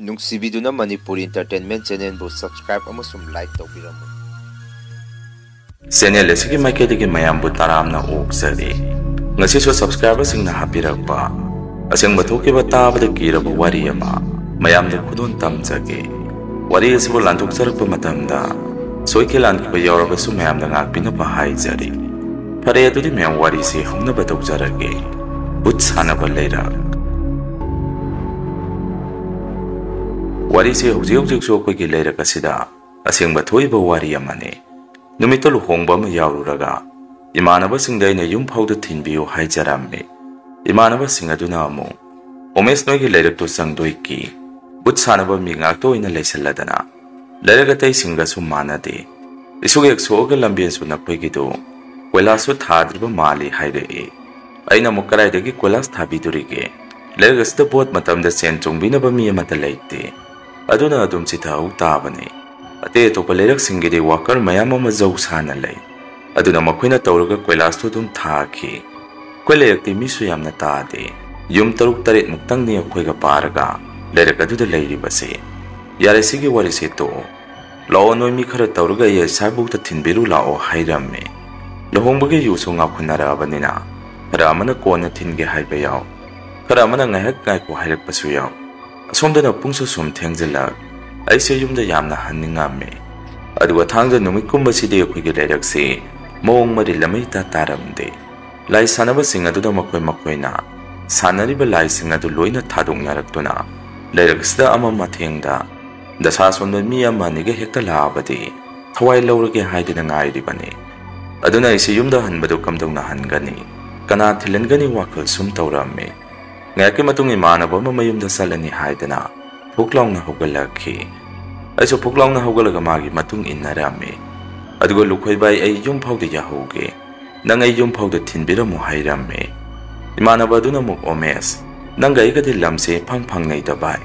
ꯅꯨꯡꯁꯤꯕꯤꯗꯨꯅ Manipur entertainment ꯆꯦꯅꯦꯜꯕꯨ subscribe ꯑꯃꯁꯨꯡ like ꯇꯧꯕꯤꯔꯝꯃꯨ꯫ Channel ꯑꯁꯤꯒꯤ ꯃꯥꯏꯀꯩꯗꯒꯤ ꯃꯌꯥꯝꯕꯨ ꯇꯔꯥꯝꯅ ꯑꯣꯛꯆꯔꯤ꯫ ꯉꯁꯤꯁꯨ ꯁꯕꯁꯀ꯭ꯔꯥꯏꯕꯔꯁꯤꯡꯅ ꯍꯥꯞꯄꯤꯔꯛꯄ ꯑꯁꯦꯡꯕ ꯊꯣꯛꯈꯤꯕ ꯇꯥꯕꯗ ꯀꯤꯔꯕ ꯋꯥꯔꯤ ꯑꯃ ꯃꯌꯥꯝꯗ ꯈꯨꯗꯣꯟ ꯇꯝꯖꯒꯦ꯫ ꯋꯥꯔꯤ ꯑꯁꯤꯕꯨ ꯂꯥꯟꯊꯣꯛꯆꯔꯛꯄ ꯃꯇꯝꯗ ꯁꯣꯏꯈꯤ ꯂꯥꯟꯈꯤꯕ ꯌꯥꯎꯔꯕꯁꯨ ꯃꯌꯥꯝꯗ ꯉꯥꯛꯄꯤꯅꯕ ꯍꯥꯏꯖꯔꯤ꯫ ꯐꯔꯦ ꯑꯗꯨꯗꯤ ꯃꯌꯥꯝ ꯋꯥꯔꯤꯁꯤ ꯍꯧꯅꯕ ꯇꯧꯖꯔꯒꯦ꯫ ꯕꯨꯠ ꯁꯥꯟꯅꯕ ꯂꯩꯔꯛ꯫ ꯋꯥꯔꯤꯁꯤ ꯍꯧꯖꯤꯛꯁꯨ ꯑꯩꯈꯣꯏꯒꯤ ꯂꯩꯔꯛ ꯑꯁꯤꯗ ꯑꯁꯦꯡꯕ ꯊꯣꯛꯏꯕ ꯋꯥꯔꯤ ꯑꯃꯅꯤ꯫ ꯅꯨꯃꯤꯠꯇ ꯂꯨꯍꯣꯡꯕ ꯑꯃ ꯌꯥꯎꯔꯨꯔꯒ ꯏꯃꯥꯟꯅꯕꯁꯤꯡꯗ ꯑꯩꯅ ꯌꯨꯝ ꯐꯥꯎꯗ ꯊꯤꯟꯕꯤꯌꯨ ꯍꯥꯏꯖꯔꯝꯃꯤ꯫ ꯏꯃꯥꯟꯅꯕꯁꯤꯡ ꯑꯗꯨꯅ ꯑꯃꯨꯛ "ꯎꯃꯦꯁ ꯅꯣꯏꯒꯤ ꯂꯩꯔꯛꯇꯨ ꯆꯪꯗꯣꯏꯀꯤ ꯕꯨꯠ ꯁꯥꯟꯅꯕ ꯃꯤ ꯉꯥꯛꯇ ꯑꯣꯏꯅ ꯂꯩꯁꯜꯂꯗꯅ ꯂꯩꯔꯛ ꯑꯇꯩꯁꯤꯡꯒꯁꯨ ꯃꯥꯟꯅꯗꯦ꯫ ꯏꯁꯨꯛ ꯍꯦꯛ ꯁꯣꯛꯑꯒ ꯂꯝꯕꯦꯟꯁꯨ ꯅꯈꯣꯏꯒꯤꯗꯨ ꯀꯣꯏꯂꯥꯁꯁꯨ ꯊꯥꯗ꯭ꯔꯤꯕ ꯃꯥꯜꯂꯤ" ꯍꯥꯏꯔꯛꯏ꯫ ꯑꯩꯅ ꯑꯃꯨꯛ "ꯀꯗꯥꯏꯗꯒꯤ ꯀꯣꯏꯂꯥꯁ ꯊꯥꯕꯤꯗꯣꯔꯤꯒꯦ? ꯂꯩꯔꯛ ꯑꯁꯤꯗ ꯚꯣꯠ ꯃꯇꯝꯗ ꯁꯦꯟ ꯆꯣꯡꯕꯤꯅꯕ ꯃꯤ ꯑꯃꯠꯇ ꯂꯩꯇꯦ꯫ ꯑꯗꯨꯅ ꯑꯗꯨꯝ ꯆꯤꯊꯍꯧ ꯇꯥꯕꯅꯤ꯫ ꯑꯇꯩ ꯑꯇꯣꯞꯄ ꯂꯩꯔꯛꯁꯤꯡꯒꯤꯗꯤ ꯋꯥꯀꯔ ꯃꯌꯥꯝ ꯑꯃ ꯖꯧ ꯁꯥꯅ ꯂꯩ꯫ ꯑꯗꯨꯅ ꯃꯈꯣꯏꯅ ꯇꯧꯔꯒ ꯀꯣꯏꯂꯥꯁꯇꯨ ꯑꯗꯨꯝ ꯊꯥꯈꯤ꯫ ꯑꯩꯈꯣꯏ ꯂꯩꯔꯛꯇꯤ ꯃꯤꯁꯨ ꯌꯥꯝꯅ ꯇꯥꯗꯦ꯫ ꯌꯨꯝ 6-7 ꯃꯨꯛꯇꯪꯅꯤ ꯑꯩꯈꯣꯏꯒ ꯄꯥꯔꯒ ꯂꯩꯔꯛ ꯑꯗꯨꯗ ꯂꯩꯔꯤꯕꯁꯦ꯫ ꯌꯥꯔꯦ ꯁꯤꯒꯤ ꯋꯥꯔꯤꯁꯦ ꯇꯣꯛꯑꯣ꯫ ꯂꯥꯛꯑꯣ ꯅꯣꯏ ꯃꯤ ꯈꯔ ꯇꯧꯔꯒ ꯑꯩ ꯑꯁꯥꯏꯐꯥꯎꯗ ꯊꯤꯟꯕꯤꯔꯨ ꯂꯥꯛꯑꯣ" ꯍꯥꯏꯔꯝꯃꯤ꯫ ꯂꯨꯍꯣꯡꯕꯒꯤ ꯌꯨꯁꯨ ꯉꯥꯎꯈꯠꯅꯔꯛꯑꯕꯅꯤꯅ ꯈꯔ ꯑꯃꯅ ꯀꯣꯟꯅ ꯊꯤꯟꯒꯦ ꯍꯥꯏꯕ ꯌꯥꯎ, ꯈꯔ ꯑꯃꯅ ꯉꯥꯏꯍꯥꯛ ꯉꯥꯏꯈꯣ ꯍꯥꯏꯔꯛꯄꯁꯨ ꯌꯥꯎ꯫ ꯑꯁꯣꯝꯗꯅ ꯄꯨꯡꯁꯨ ꯁꯨꯝ ꯊꯦꯡꯖꯤꯜꯂꯛ ꯑꯩꯁꯦ ꯌꯨꯝꯗ ꯌꯥꯝꯅ ꯍꯟꯅꯤꯡꯉꯝꯃꯤ꯫ ꯑꯗꯨꯒ ꯊꯥꯡꯖ ꯅꯨꯃꯤꯠꯀꯨꯝꯕꯁꯤꯗꯤ ꯑꯩꯈꯣꯏꯒꯤ ꯂꯩꯔꯛꯁꯤ ꯃꯑꯣꯡ ꯃꯔꯤꯜ ꯑꯃ ꯏꯇꯥ ꯇꯥꯔꯝꯗꯦ꯫ ꯂꯥꯏ ꯁꯥꯟꯅꯕꯁꯤꯡ ꯑꯗꯨꯗ ꯃꯈꯣꯏꯅ ꯁꯥꯟꯅꯔꯤꯕ ꯂꯥꯏꯁꯤꯡ ꯑꯗꯨ ꯂꯣꯏꯅ ꯊꯥꯗꯣꯛꯅꯔꯛꯇꯨꯅ ꯂꯩꯔꯛ ꯑꯁꯤꯗ ꯑꯃ ꯃꯊꯦꯡꯗ ꯗꯁꯥ ꯁꯣꯟꯕ ꯃꯤ ꯑꯃ ꯑꯅꯤꯒ ꯍꯦꯛꯇ ꯂꯥꯛꯑꯕꯗꯤ ꯊꯋꯥꯏ ꯂꯧꯔꯒꯦ ꯍꯥꯏꯗꯅ ꯉꯥꯏꯔꯤꯕꯅꯤ꯫ ꯑꯗꯨꯅ ꯑꯩꯁꯤ ꯌꯨꯝꯗ ꯍꯟꯕꯗꯨ ꯀꯝꯗꯧꯅ ꯍꯟꯒꯅꯤ? ꯀꯅꯥ ꯊꯤꯜꯍꯟꯒꯅꯤ ꯋꯥꯈꯜ ꯁꯨꯝ ꯇꯧꯔꯝꯃꯤ꯫ ꯉꯥꯏꯍꯥꯛꯀꯤ ꯃꯇꯨꯡ ꯏꯃꯥꯟꯅꯕ ꯑꯃ ꯃꯌꯨꯝꯗ ꯆꯠꯂꯅꯤ ꯍꯥꯏꯗꯅ ꯐꯨꯛ ꯂꯥꯎꯅ ꯍꯧꯒꯠꯂꯛꯈꯤ꯫ ꯑꯩꯁꯨ ꯐꯨꯛ ꯂꯥꯎꯅ ꯍꯧꯒꯠꯂꯒ ꯃꯥꯒꯤ ꯃꯇꯨꯡ ꯏꯟꯅꯔꯝꯃꯤ꯫ ꯑꯗꯨꯒ "ꯂꯨꯈꯣꯏ ꯚꯥꯏ, ꯑꯩ ꯌꯨꯝ ꯐꯥꯎꯗ ꯌꯥꯍꯧꯒꯦ, ꯅꯪ ꯑꯩ ꯌꯨꯝ ꯐꯥꯎꯗ ꯊꯤꯟꯕꯤꯔꯝꯃꯨ" ꯍꯥꯏꯔꯝꯃꯤ꯫ ꯏꯃꯥꯟꯅꯕ ꯑꯗꯨꯅ ꯑꯃꯨꯛ "ꯑꯣꯃꯦꯁ, ꯅꯪꯒ ꯑꯩꯒꯗꯤ ꯂꯝꯁꯦ ꯏꯐꯪ ꯐꯪꯅꯩꯗ ꯚꯥꯏ꯫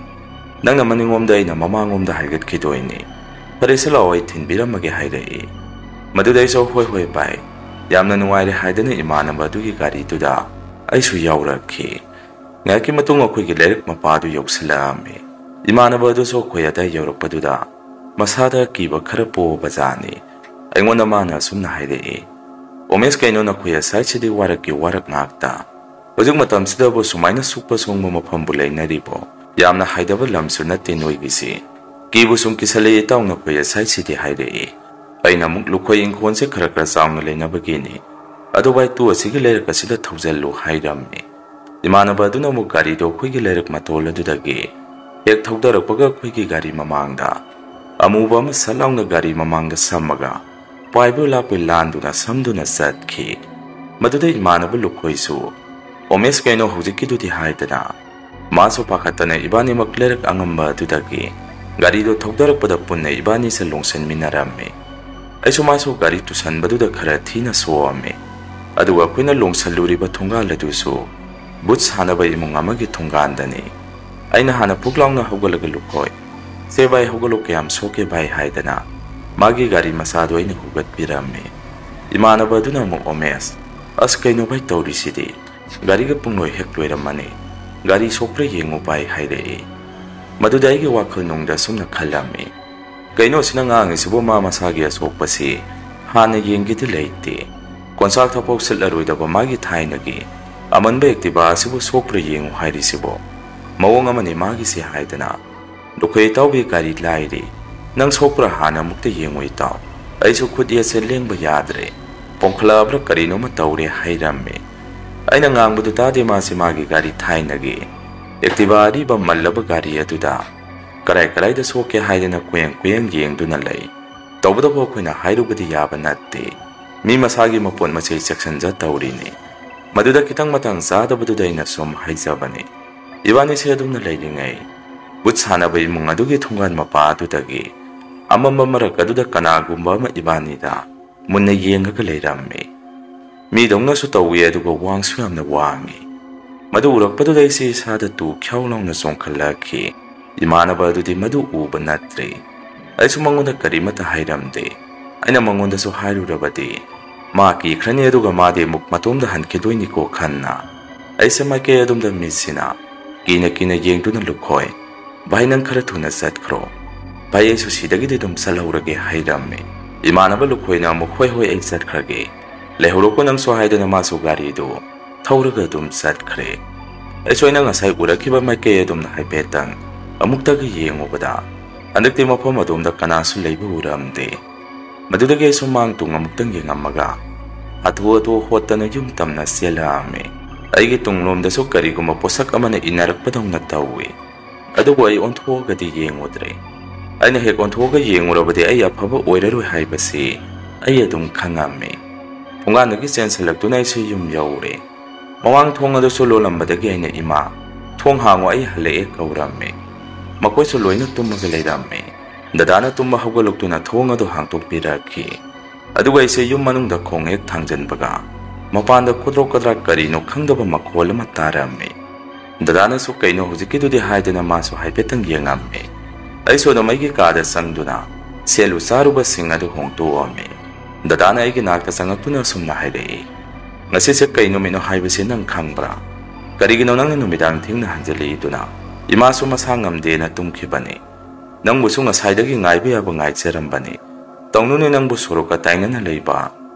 ꯅꯪꯅ ꯃꯅꯤꯡꯂꯣꯝꯗ ꯑꯩꯅ ꯃꯃꯥꯡꯂꯣꯝꯗ ꯍꯥꯏꯒꯠꯈꯤꯗꯣꯏꯅꯤ꯫ ꯐꯔꯦꯁꯦ ꯂꯥꯛꯑꯣ ꯑꯩ ꯊꯤꯟꯕꯤꯔꯝꯃꯒꯦ" ꯍꯥꯏꯔꯛꯏ꯫ ꯃꯗꯨꯗ ꯑꯩꯁꯨ "ꯍꯣꯏ ꯚꯥꯏ, ꯌꯥꯝꯅ ꯅꯨꯡꯉꯥꯏꯔꯦ" ꯍꯥꯏꯗꯅ ꯏꯃꯥꯟꯅꯕ ꯑꯗꯨꯒꯤ ꯒꯥꯔꯤꯗꯨꯗ ꯑꯩꯁꯨ ꯌꯥꯎꯔꯛꯈꯤ꯫ ꯉꯥꯏꯍꯥꯛꯀꯤ ꯃꯇꯨꯡ ꯑꯩꯈꯣꯏꯒꯤ ꯂꯩꯔꯛ ꯃꯄꯥꯗꯨ ꯌꯧꯁꯤꯜꯂꯛꯑꯝꯃꯤ꯫ ꯏꯃꯥꯟꯅꯕ ꯑꯗꯨꯁꯨ ꯑꯩꯈꯣꯏ ꯑꯗꯥꯏ ꯌꯧꯔꯛꯄꯗꯨꯗ ꯃꯁꯥꯗ ꯀꯤꯕ ꯈꯔ ꯄꯣꯕꯖꯥꯠꯅꯤ꯫ ꯑꯩꯉꯣꯟꯗ ꯃꯥꯅ ꯑꯁꯨꯝꯅ ꯍꯥꯏꯔꯛꯏ, "ꯑꯣꯃꯦꯁ, ꯀꯩꯅꯣ ꯅꯈꯣꯏ ꯑꯁꯥꯏꯁꯤꯗꯤ ꯋꯥꯔꯛꯀꯤ ꯋꯥꯔꯛ ꯉꯥꯛꯇ꯫ ꯍꯧꯖꯤꯛ ꯃꯇꯝꯁꯤꯗꯕꯨ ꯁꯨꯃꯥꯏꯅ ꯁꯨꯛꯄ ꯁꯣꯡꯕ ꯃꯐꯝꯕꯨ ꯂꯩꯅꯔꯤꯕꯣ? ꯌꯥꯝꯅ ꯍꯥꯏꯗꯕ ꯂꯝꯁꯨ ꯅꯠꯇꯦ ꯅꯣꯏꯒꯤꯁꯤ꯫ ꯀꯤꯕꯨ ꯁꯨꯝ ꯀꯤꯁꯜꯂꯛꯏ ꯏꯇꯥꯎ ꯅꯈꯣꯏ ꯑꯁꯥꯏꯁꯤꯗꯤ" ꯍꯥꯏꯔꯛꯏ꯫ ꯑꯩꯅ ꯑꯃꯨꯛ "ꯂꯨꯈꯣꯏ ꯏꯪꯈꯣꯜꯁꯦ ꯈꯔ ꯆꯥꯎꯅ ꯂꯩꯅꯕꯒꯤꯅꯤ꯫ ꯑꯗꯨ ꯚꯥꯏ ꯇꯨ ꯑꯁꯤꯒꯤ ꯂꯩꯔꯛ ꯑꯁꯤꯗ ꯊꯧꯖꯜꯂꯨ" ꯍꯥꯏꯔꯝꯃꯤ꯫ ꯏꯃꯥꯟꯅꯕ ꯑꯗꯨꯅ ꯑꯃꯨꯛ ꯒꯥꯔꯤꯗꯣ ꯑꯩꯈꯣꯏꯒꯤ ꯂꯩꯔꯛ ꯃꯇꯣꯜ ꯑꯗꯨꯗꯒꯤ ꯍꯦꯛ ꯊꯧꯗꯔꯛꯄꯒ ꯑꯩꯈꯣꯏꯒꯤ ꯒꯥꯔꯤ ꯃꯃꯥꯡꯗ ꯑꯃꯨꯕ ꯑꯃ ꯁꯠ ꯂꯥꯎꯅ ꯒꯥꯔꯤ ꯃꯃꯥꯡꯗ ꯁꯝꯃꯒ ꯄꯥꯏꯕꯣꯏ ꯂꯥꯛꯄꯣꯏ ꯂꯥꯟꯗꯨꯅ ꯁꯝꯗꯨꯅ ꯆꯠꯈꯤ꯫ ꯃꯗꯨꯗ ꯏꯃꯥꯟꯅꯕ ꯂꯨꯈꯣꯏꯁꯨ "ꯑꯣꯃꯦꯁ, ꯀꯩꯅꯣ ꯍꯧꯖꯤꯛꯀꯤꯗꯨꯗꯤ" ꯍꯥꯏꯗꯅ ꯃꯥꯁꯨ ꯄꯥꯈꯠꯇꯅ ꯏꯕꯥꯅꯤꯃꯛ ꯂꯩꯔꯛ ꯑꯉꯝꯕ ꯑꯗꯨꯗꯒꯤ ꯒꯥꯔꯤꯗꯣ ꯊꯧꯗꯔꯛꯄꯗ ꯄꯨꯟꯅ ꯏꯕꯥꯅꯤꯁꯦ ꯂꯣꯡꯁꯤꯟꯃꯤꯟꯅꯔꯝꯃꯤ꯫ ꯑꯩꯁꯨ ꯃꯥꯁꯨ ꯒꯥꯔꯤ ꯇꯨꯁꯟꯕꯗꯨꯗ ꯈꯔ ꯊꯤꯅ ꯁꯣꯛꯑꯝꯃꯤ꯫ ꯑꯗꯨꯒ ꯑꯩꯈꯣꯏꯅ ꯂꯣꯡꯁꯜꯂꯨꯔꯤꯕ ꯊꯣꯡꯒꯥꯜ ꯑꯗꯨꯁꯨ ꯕꯨꯠ ꯁꯥꯟꯅꯕ ꯏꯃꯨꯡ ꯑꯃꯒꯤ ꯊꯣꯡꯒꯥꯟꯗꯅꯤ꯫ ꯑꯩꯅ ꯍꯥꯟꯅ ꯐꯨꯛ ꯂꯥꯎꯅ ꯍꯧꯒꯠꯂꯒ "ꯂꯨꯈꯣꯏ, ꯁꯦ ꯚꯥꯏ ꯍꯧꯒꯠꯂꯣ, ꯀꯌꯥꯝ ꯁꯣꯛꯀꯦ ꯚꯥꯏ" ꯍꯥꯏꯗꯅ ꯃꯥꯒꯤ ꯒꯥꯔꯤ ꯃꯆꯥꯗꯣ ꯑꯩꯅ ꯍꯧꯒꯠꯄꯤꯔꯝꯃꯤ꯫ ꯏꯃꯥꯟꯅꯕ ꯑꯗꯨꯅ ꯑꯃꯨꯛ "ꯑꯣꯃꯦꯁ, ꯑꯁ ꯀꯩꯅꯣ ꯚꯥꯏ ꯇꯧꯔꯤꯁꯤꯗꯤ? ꯒꯥꯔꯤꯒ ꯄꯨꯡꯂꯣꯏ ꯍꯦꯛ ꯂꯣꯏꯔꯝꯃꯅꯤ꯫ ꯒꯥꯔꯤ ꯁꯣꯛꯄ꯭ꯔꯥ ꯌꯦꯡꯉꯨ ꯚꯥꯏ" ꯍꯥꯏꯔꯛꯏ꯫ ꯃꯗꯨꯗ ꯑꯩꯒꯤ ꯋꯥꯈꯜ ꯅꯨꯡꯗ ꯑꯁꯨꯝꯅ ꯈꯜꯂꯝꯃꯤ, ꯀꯩꯅꯣ ꯁꯤꯅ ꯉꯥꯡꯉꯤꯁꯤꯕꯨ? ꯃꯥ ꯃꯁꯥꯒꯤ ꯑꯁꯣꯛꯄꯁꯤ ꯍꯥꯟꯅ ꯌꯦꯡꯒꯦꯗꯤ ꯂꯩꯇꯦ꯫ ꯀꯣꯟꯆꯥꯛ ꯊꯐꯥꯎ ꯁꯤꯠꯂꯔꯣꯏꯗꯕ ꯃꯥꯒꯤ ꯊꯥꯏꯅꯒꯤ ꯑꯃꯟꯕ ꯑꯦꯛꯇꯤꯚꯥ ꯑꯁꯤꯕꯨ ꯁꯣꯛꯄ꯭ꯔꯥ ꯌꯦꯡꯉꯨ ꯍꯥꯏꯔꯤꯁꯤꯕꯣ? ꯃꯑꯣꯡ ꯑꯃꯅꯤ ꯃꯥꯒꯤꯁꯤ" ꯍꯥꯏꯗꯅ "ꯂꯨꯈꯣꯏ ꯏꯇꯥꯎꯒꯤ ꯒꯥꯔꯤ ꯂꯥꯏꯔꯤ, ꯅꯪ ꯁꯣꯛꯄ꯭ꯔꯥ ꯍꯥꯟꯅ ꯑꯃꯨꯛꯇ ꯌꯦꯡꯉꯨ ꯏꯇꯥꯎ꯫ ꯑꯩꯁꯨ ꯈꯨꯠ ꯌꯦꯠꯁꯦ ꯂꯦꯡꯕ ꯌꯥꯗ꯭ꯔꯦ, ꯄꯣꯝꯈꯠꯂꯛꯑꯕ꯭ꯔꯥ ꯀꯔꯤꯅꯣꯃ ꯇꯧꯔꯦ" ꯍꯩꯔꯝꯃꯤ꯫ ꯑꯩꯅ ꯉꯥꯡꯕꯗꯨ ꯇꯥꯗꯦ ꯃꯥꯁꯤ ꯃꯥꯒꯤ ꯒꯥꯔꯤ ꯊꯥꯏꯅꯒꯤ ꯑꯦꯛꯇꯤꯚꯥ ꯑꯔꯤꯕ ꯃꯜꯂꯕ ꯒꯥꯔꯤ ꯑꯗꯨꯗ ꯀꯔꯥꯏꯗ ꯁꯣꯛꯀꯦ ꯍꯥꯏꯗꯅ ꯀꯨꯌꯦꯡ ꯌꯦꯡꯗꯨꯅ ꯂꯩ꯫ ꯇꯧꯕꯇꯕꯨ ꯑꯩꯈꯣꯏꯅ ꯍꯥꯏꯔꯨꯕꯗꯤ ꯌꯥꯕ ꯅꯠꯇꯦ꯫ ꯃꯤ ꯃꯁꯥꯒꯤ ꯃꯄꯣꯠ ꯃꯆꯩ ꯆꯦꯛꯁꯤꯟꯖ ꯇꯧꯔꯤꯅꯤ꯫ ꯃꯗꯨꯗ ꯈꯤꯇꯪ ꯃꯇꯥꯡ ꯆꯥꯗꯕꯗꯨꯗ ꯑꯩꯅ ꯁꯨꯝ ꯍꯥꯏꯖꯕꯅꯤ꯫ ꯏꯕꯥꯅꯤꯁꯦ ꯑꯗꯨꯝꯅ ꯂꯩꯔꯤꯉꯩ ꯕꯨꯠ ꯁꯥꯟꯅꯕ ꯏꯃꯨꯡ ꯑꯗꯨꯒꯤ ꯊꯣꯡꯒꯥꯟ ꯃꯄꯥ ꯑꯗꯨꯗꯒꯤ ꯑꯃꯝꯕ ꯃꯔꯛ ꯑꯗꯨꯗ ꯀꯅꯥꯒꯨꯝꯕ ꯑꯃ ꯏꯕꯥꯅꯤꯗ ꯃꯨꯟꯅ ꯌꯦꯡꯉꯒ ꯂꯩꯔꯝꯃꯤ꯫ ꯃꯤꯗꯧꯅꯁꯨ ꯇꯧꯏ, ꯑꯗꯨꯒ ꯋꯥꯡꯁꯨ ꯌꯥꯝꯅ ꯋꯥꯡꯏ꯫ ꯃꯗꯨ ꯎꯔꯛꯄꯗꯨꯗ ꯑꯩꯁꯦ ꯏꯁꯥꯗ ꯇꯨ ꯈ꯭ꯌꯥꯎ ꯂꯥꯎꯅ ꯆꯣꯡꯈꯠꯂꯛꯈꯤ꯫ ꯏꯃꯥꯟꯅꯕ ꯑꯗꯨꯗꯤ ꯃꯗꯨ ꯎꯕ ꯅꯠꯇ꯭ꯔꯤ꯫ ꯑꯩꯁꯨ ꯃꯉꯣꯟꯗ ꯀꯔꯤꯃꯠꯇ ꯍꯥꯏꯔꯝꯗꯦ꯫ ꯑꯩꯅ ꯃꯉꯣꯟꯗꯁꯨ ꯍꯥꯏꯔꯨꯔꯕꯗꯤ ꯃꯥ ꯀꯤꯈ꯭ꯔꯅꯤ, ꯑꯗꯨꯒ ꯃꯥꯗꯤ ꯑꯃꯨꯛ ꯃꯇꯣꯝꯗ ꯍꯟꯈꯤꯗꯣꯏꯅꯤꯀꯣ ꯈꯟꯅ ꯑꯩꯁꯦ ꯃꯥꯏꯀꯩ ꯑꯗꯣꯝꯗ ꯃꯤꯠꯁꯤꯅ ꯀꯤꯅ ꯌꯦꯡꯗꯨꯅ "ꯂꯨꯈꯣꯏ, ꯚꯥꯏ ꯅꯪ ꯈꯔ ꯊꯨꯅ ꯆꯠꯈ꯭ꯔꯣ ꯚꯥꯏ ꯑꯩꯁꯨ ꯁꯤꯗꯒꯤꯗꯤ ꯑꯗꯨꯝ ꯆꯠꯍꯧꯔꯒꯦ ꯍꯥꯏꯔꯝꯃꯤ ꯏꯃꯥꯟꯅꯕ ꯂꯨꯈꯣꯏꯅ ꯑꯃꯨꯛ ꯍꯣꯏ ꯍꯣꯏ ꯑꯩ ꯆꯠꯈ꯭ꯔꯒꯦ ꯂꯩꯍꯧꯔꯣꯀꯣ ꯅꯪꯁꯨ ꯍꯥꯏꯗꯅ ꯃꯥꯁꯨ ꯒꯥꯔꯤꯗꯨ ꯊꯧꯔꯒ ꯑꯗꯨꯝ ꯆꯠꯈ꯭ꯔꯦ ꯑꯩꯁꯨ ꯑꯩꯅ ꯉꯁꯥꯏ ꯎꯔꯛꯈꯤꯕ ꯃꯥꯏꯀꯩ ꯑꯗꯨꯝꯅ ꯍꯥꯏꯐꯦꯠꯇꯪ ꯑꯃꯨꯛꯇꯒ ꯌꯦꯡꯉꯨꯕꯗ ꯍꯟꯗꯛꯇꯤ ꯃꯐꯝ ꯑꯗꯣꯝꯗ ꯀꯅꯥꯁꯨ ꯂꯩꯕ ꯎꯔꯝꯗꯦ ꯃꯗꯨꯗꯒꯤ ꯑꯩꯁꯨ ꯃꯥꯡ ꯇꯨꯡ ꯑꯃꯨꯛꯇꯪ ꯌꯦꯡꯉꯝꯃꯒ ꯍꯥꯊꯨ ꯍꯥꯊꯨ ꯍꯣꯠꯇꯅ ꯌꯨꯝ ꯇꯝꯅ ꯆꯦꯜꯂꯛꯑꯝꯃꯤ ꯑꯩꯒꯤ ꯇꯨꯡꯂꯣꯝꯗꯁꯨ ꯀꯔꯤꯒꯨꯝꯕ ꯄꯣꯠꯁꯛ ꯑꯃꯅ ꯏꯟꯅꯔꯛꯄꯗꯧꯅ ꯇꯧꯏ ꯑꯗꯨꯕꯨ ꯑꯩ ꯑꯣꯟꯊꯣꯛꯑꯒꯗꯤ ꯌꯦꯡꯉꯨꯗ꯭ꯔꯦ ꯑꯩꯅ ꯍꯦꯛ ꯑꯣꯟꯊꯣꯛꯑꯒ ꯌꯦꯡꯉꯨꯔꯕꯗꯤ ꯑꯩ ꯑꯐꯕ ꯑꯣꯏꯔꯔꯣꯏ ꯍꯥꯏꯕꯁꯤ ꯑꯩ ꯑꯗꯨꯝ ꯈꯪꯉꯝꯃꯤ ꯊꯣꯡꯒꯥꯟꯗꯒꯤ ꯆꯦꯟꯁꯤꯜꯂꯛꯇꯨꯅ ꯑꯩꯁꯨ ꯌꯨꯝ ꯌꯧꯔꯦ ꯃꯃꯥꯡ ꯊꯣꯡ ꯑꯗꯨꯁꯨ ꯂꯣꯜꯂꯝꯕꯗꯒꯤ ꯑꯩꯅ ꯏꯃꯥ ꯊꯣꯡ ꯍꯥꯡꯉꯣ ꯑꯩ ꯍꯜꯂꯛꯑꯦ ꯀꯧꯔꯝꯃꯤ ꯃꯈꯣꯏꯁꯨ ꯂꯣꯏꯅ ꯇꯨꯝꯃꯒ ꯂꯩꯔꯝꯃꯤ ꯗꯗꯥꯅ ꯇꯨꯝꯕ ꯍꯧꯒꯠꯂꯛꯇꯨꯅ ꯊꯣꯡ ꯑꯗꯨ ꯍꯥꯡꯇꯣꯛꯄꯤꯔꯛꯈꯤ ꯑꯗꯨꯒ ꯑꯩꯁꯦ ꯌꯨꯝ ꯃꯅꯨꯡꯗ ꯈꯣꯡ ꯍꯦꯛ ꯊꯥꯡꯖꯟꯕꯒ ꯃꯄꯥꯟꯗ ꯈꯨꯗ꯭ꯔꯣꯛ ꯀꯗ꯭ꯔꯥꯛ ꯀꯔꯤꯅꯣ ꯈꯪꯗꯕ ꯃꯈꯣꯜ ꯑꯃ ꯇꯥꯔꯝꯃꯤ ꯗꯗꯥꯅꯁꯨ ꯀꯩꯅꯣ ꯍꯧꯖꯤꯛꯀꯤꯗꯨꯗꯤ ꯍꯥꯏꯗꯅ ꯃꯥꯁꯨ ꯍꯥꯏꯐꯦꯠꯇꯪ ꯌꯦꯡꯉꯝꯃꯤ ꯑꯩꯁꯨ ꯑꯗꯨꯝ ꯑꯩꯒꯤ ꯀꯥꯗ ꯆꯪꯗꯨꯅ ꯁꯦꯜꯂꯨ ꯆꯥꯔꯨꯕꯁꯤꯡ ꯑꯗꯨ ꯍꯣꯡꯇꯣꯛꯑꯝꯃꯤ ꯗꯗꯥꯅ ꯑꯩꯒꯤ ꯅꯥꯛꯇ ꯆꯪꯉꯛꯇꯨꯅ ꯑꯁꯨꯝꯅ ꯍꯥꯏꯔꯛꯏ ꯉꯁꯤꯁꯦ ꯀꯩ ꯅꯨꯃꯤꯠꯅꯣ ꯍꯥꯏꯕꯁꯤ ꯅꯪ ꯈꯪꯕ꯭ꯔꯥ ꯀꯔꯤꯒꯤꯅꯣ ꯅꯪꯅ ꯅꯨꯃꯤꯗꯥꯡ ꯊꯦꯡꯅ ꯍꯟꯖꯤꯜꯂꯛꯏꯗꯨꯅ ꯏꯃꯥꯁꯨ ꯃꯁꯥ ꯉꯝꯗꯦꯅ ꯇꯨꯝꯈꯤꯕꯅꯤ ꯅꯪꯕꯨꯁꯨ ꯉꯁꯥꯏꯗꯒꯤ ꯉꯥꯏꯕ ꯌꯥꯕ ꯉꯥꯏꯖꯔꯝꯕꯅꯤ ꯇꯧꯅꯨꯅꯦ ꯅꯪꯕꯨ ꯁꯣꯔꯣꯛꯀ ꯇꯥꯏꯅꯅ ꯂꯩꯕ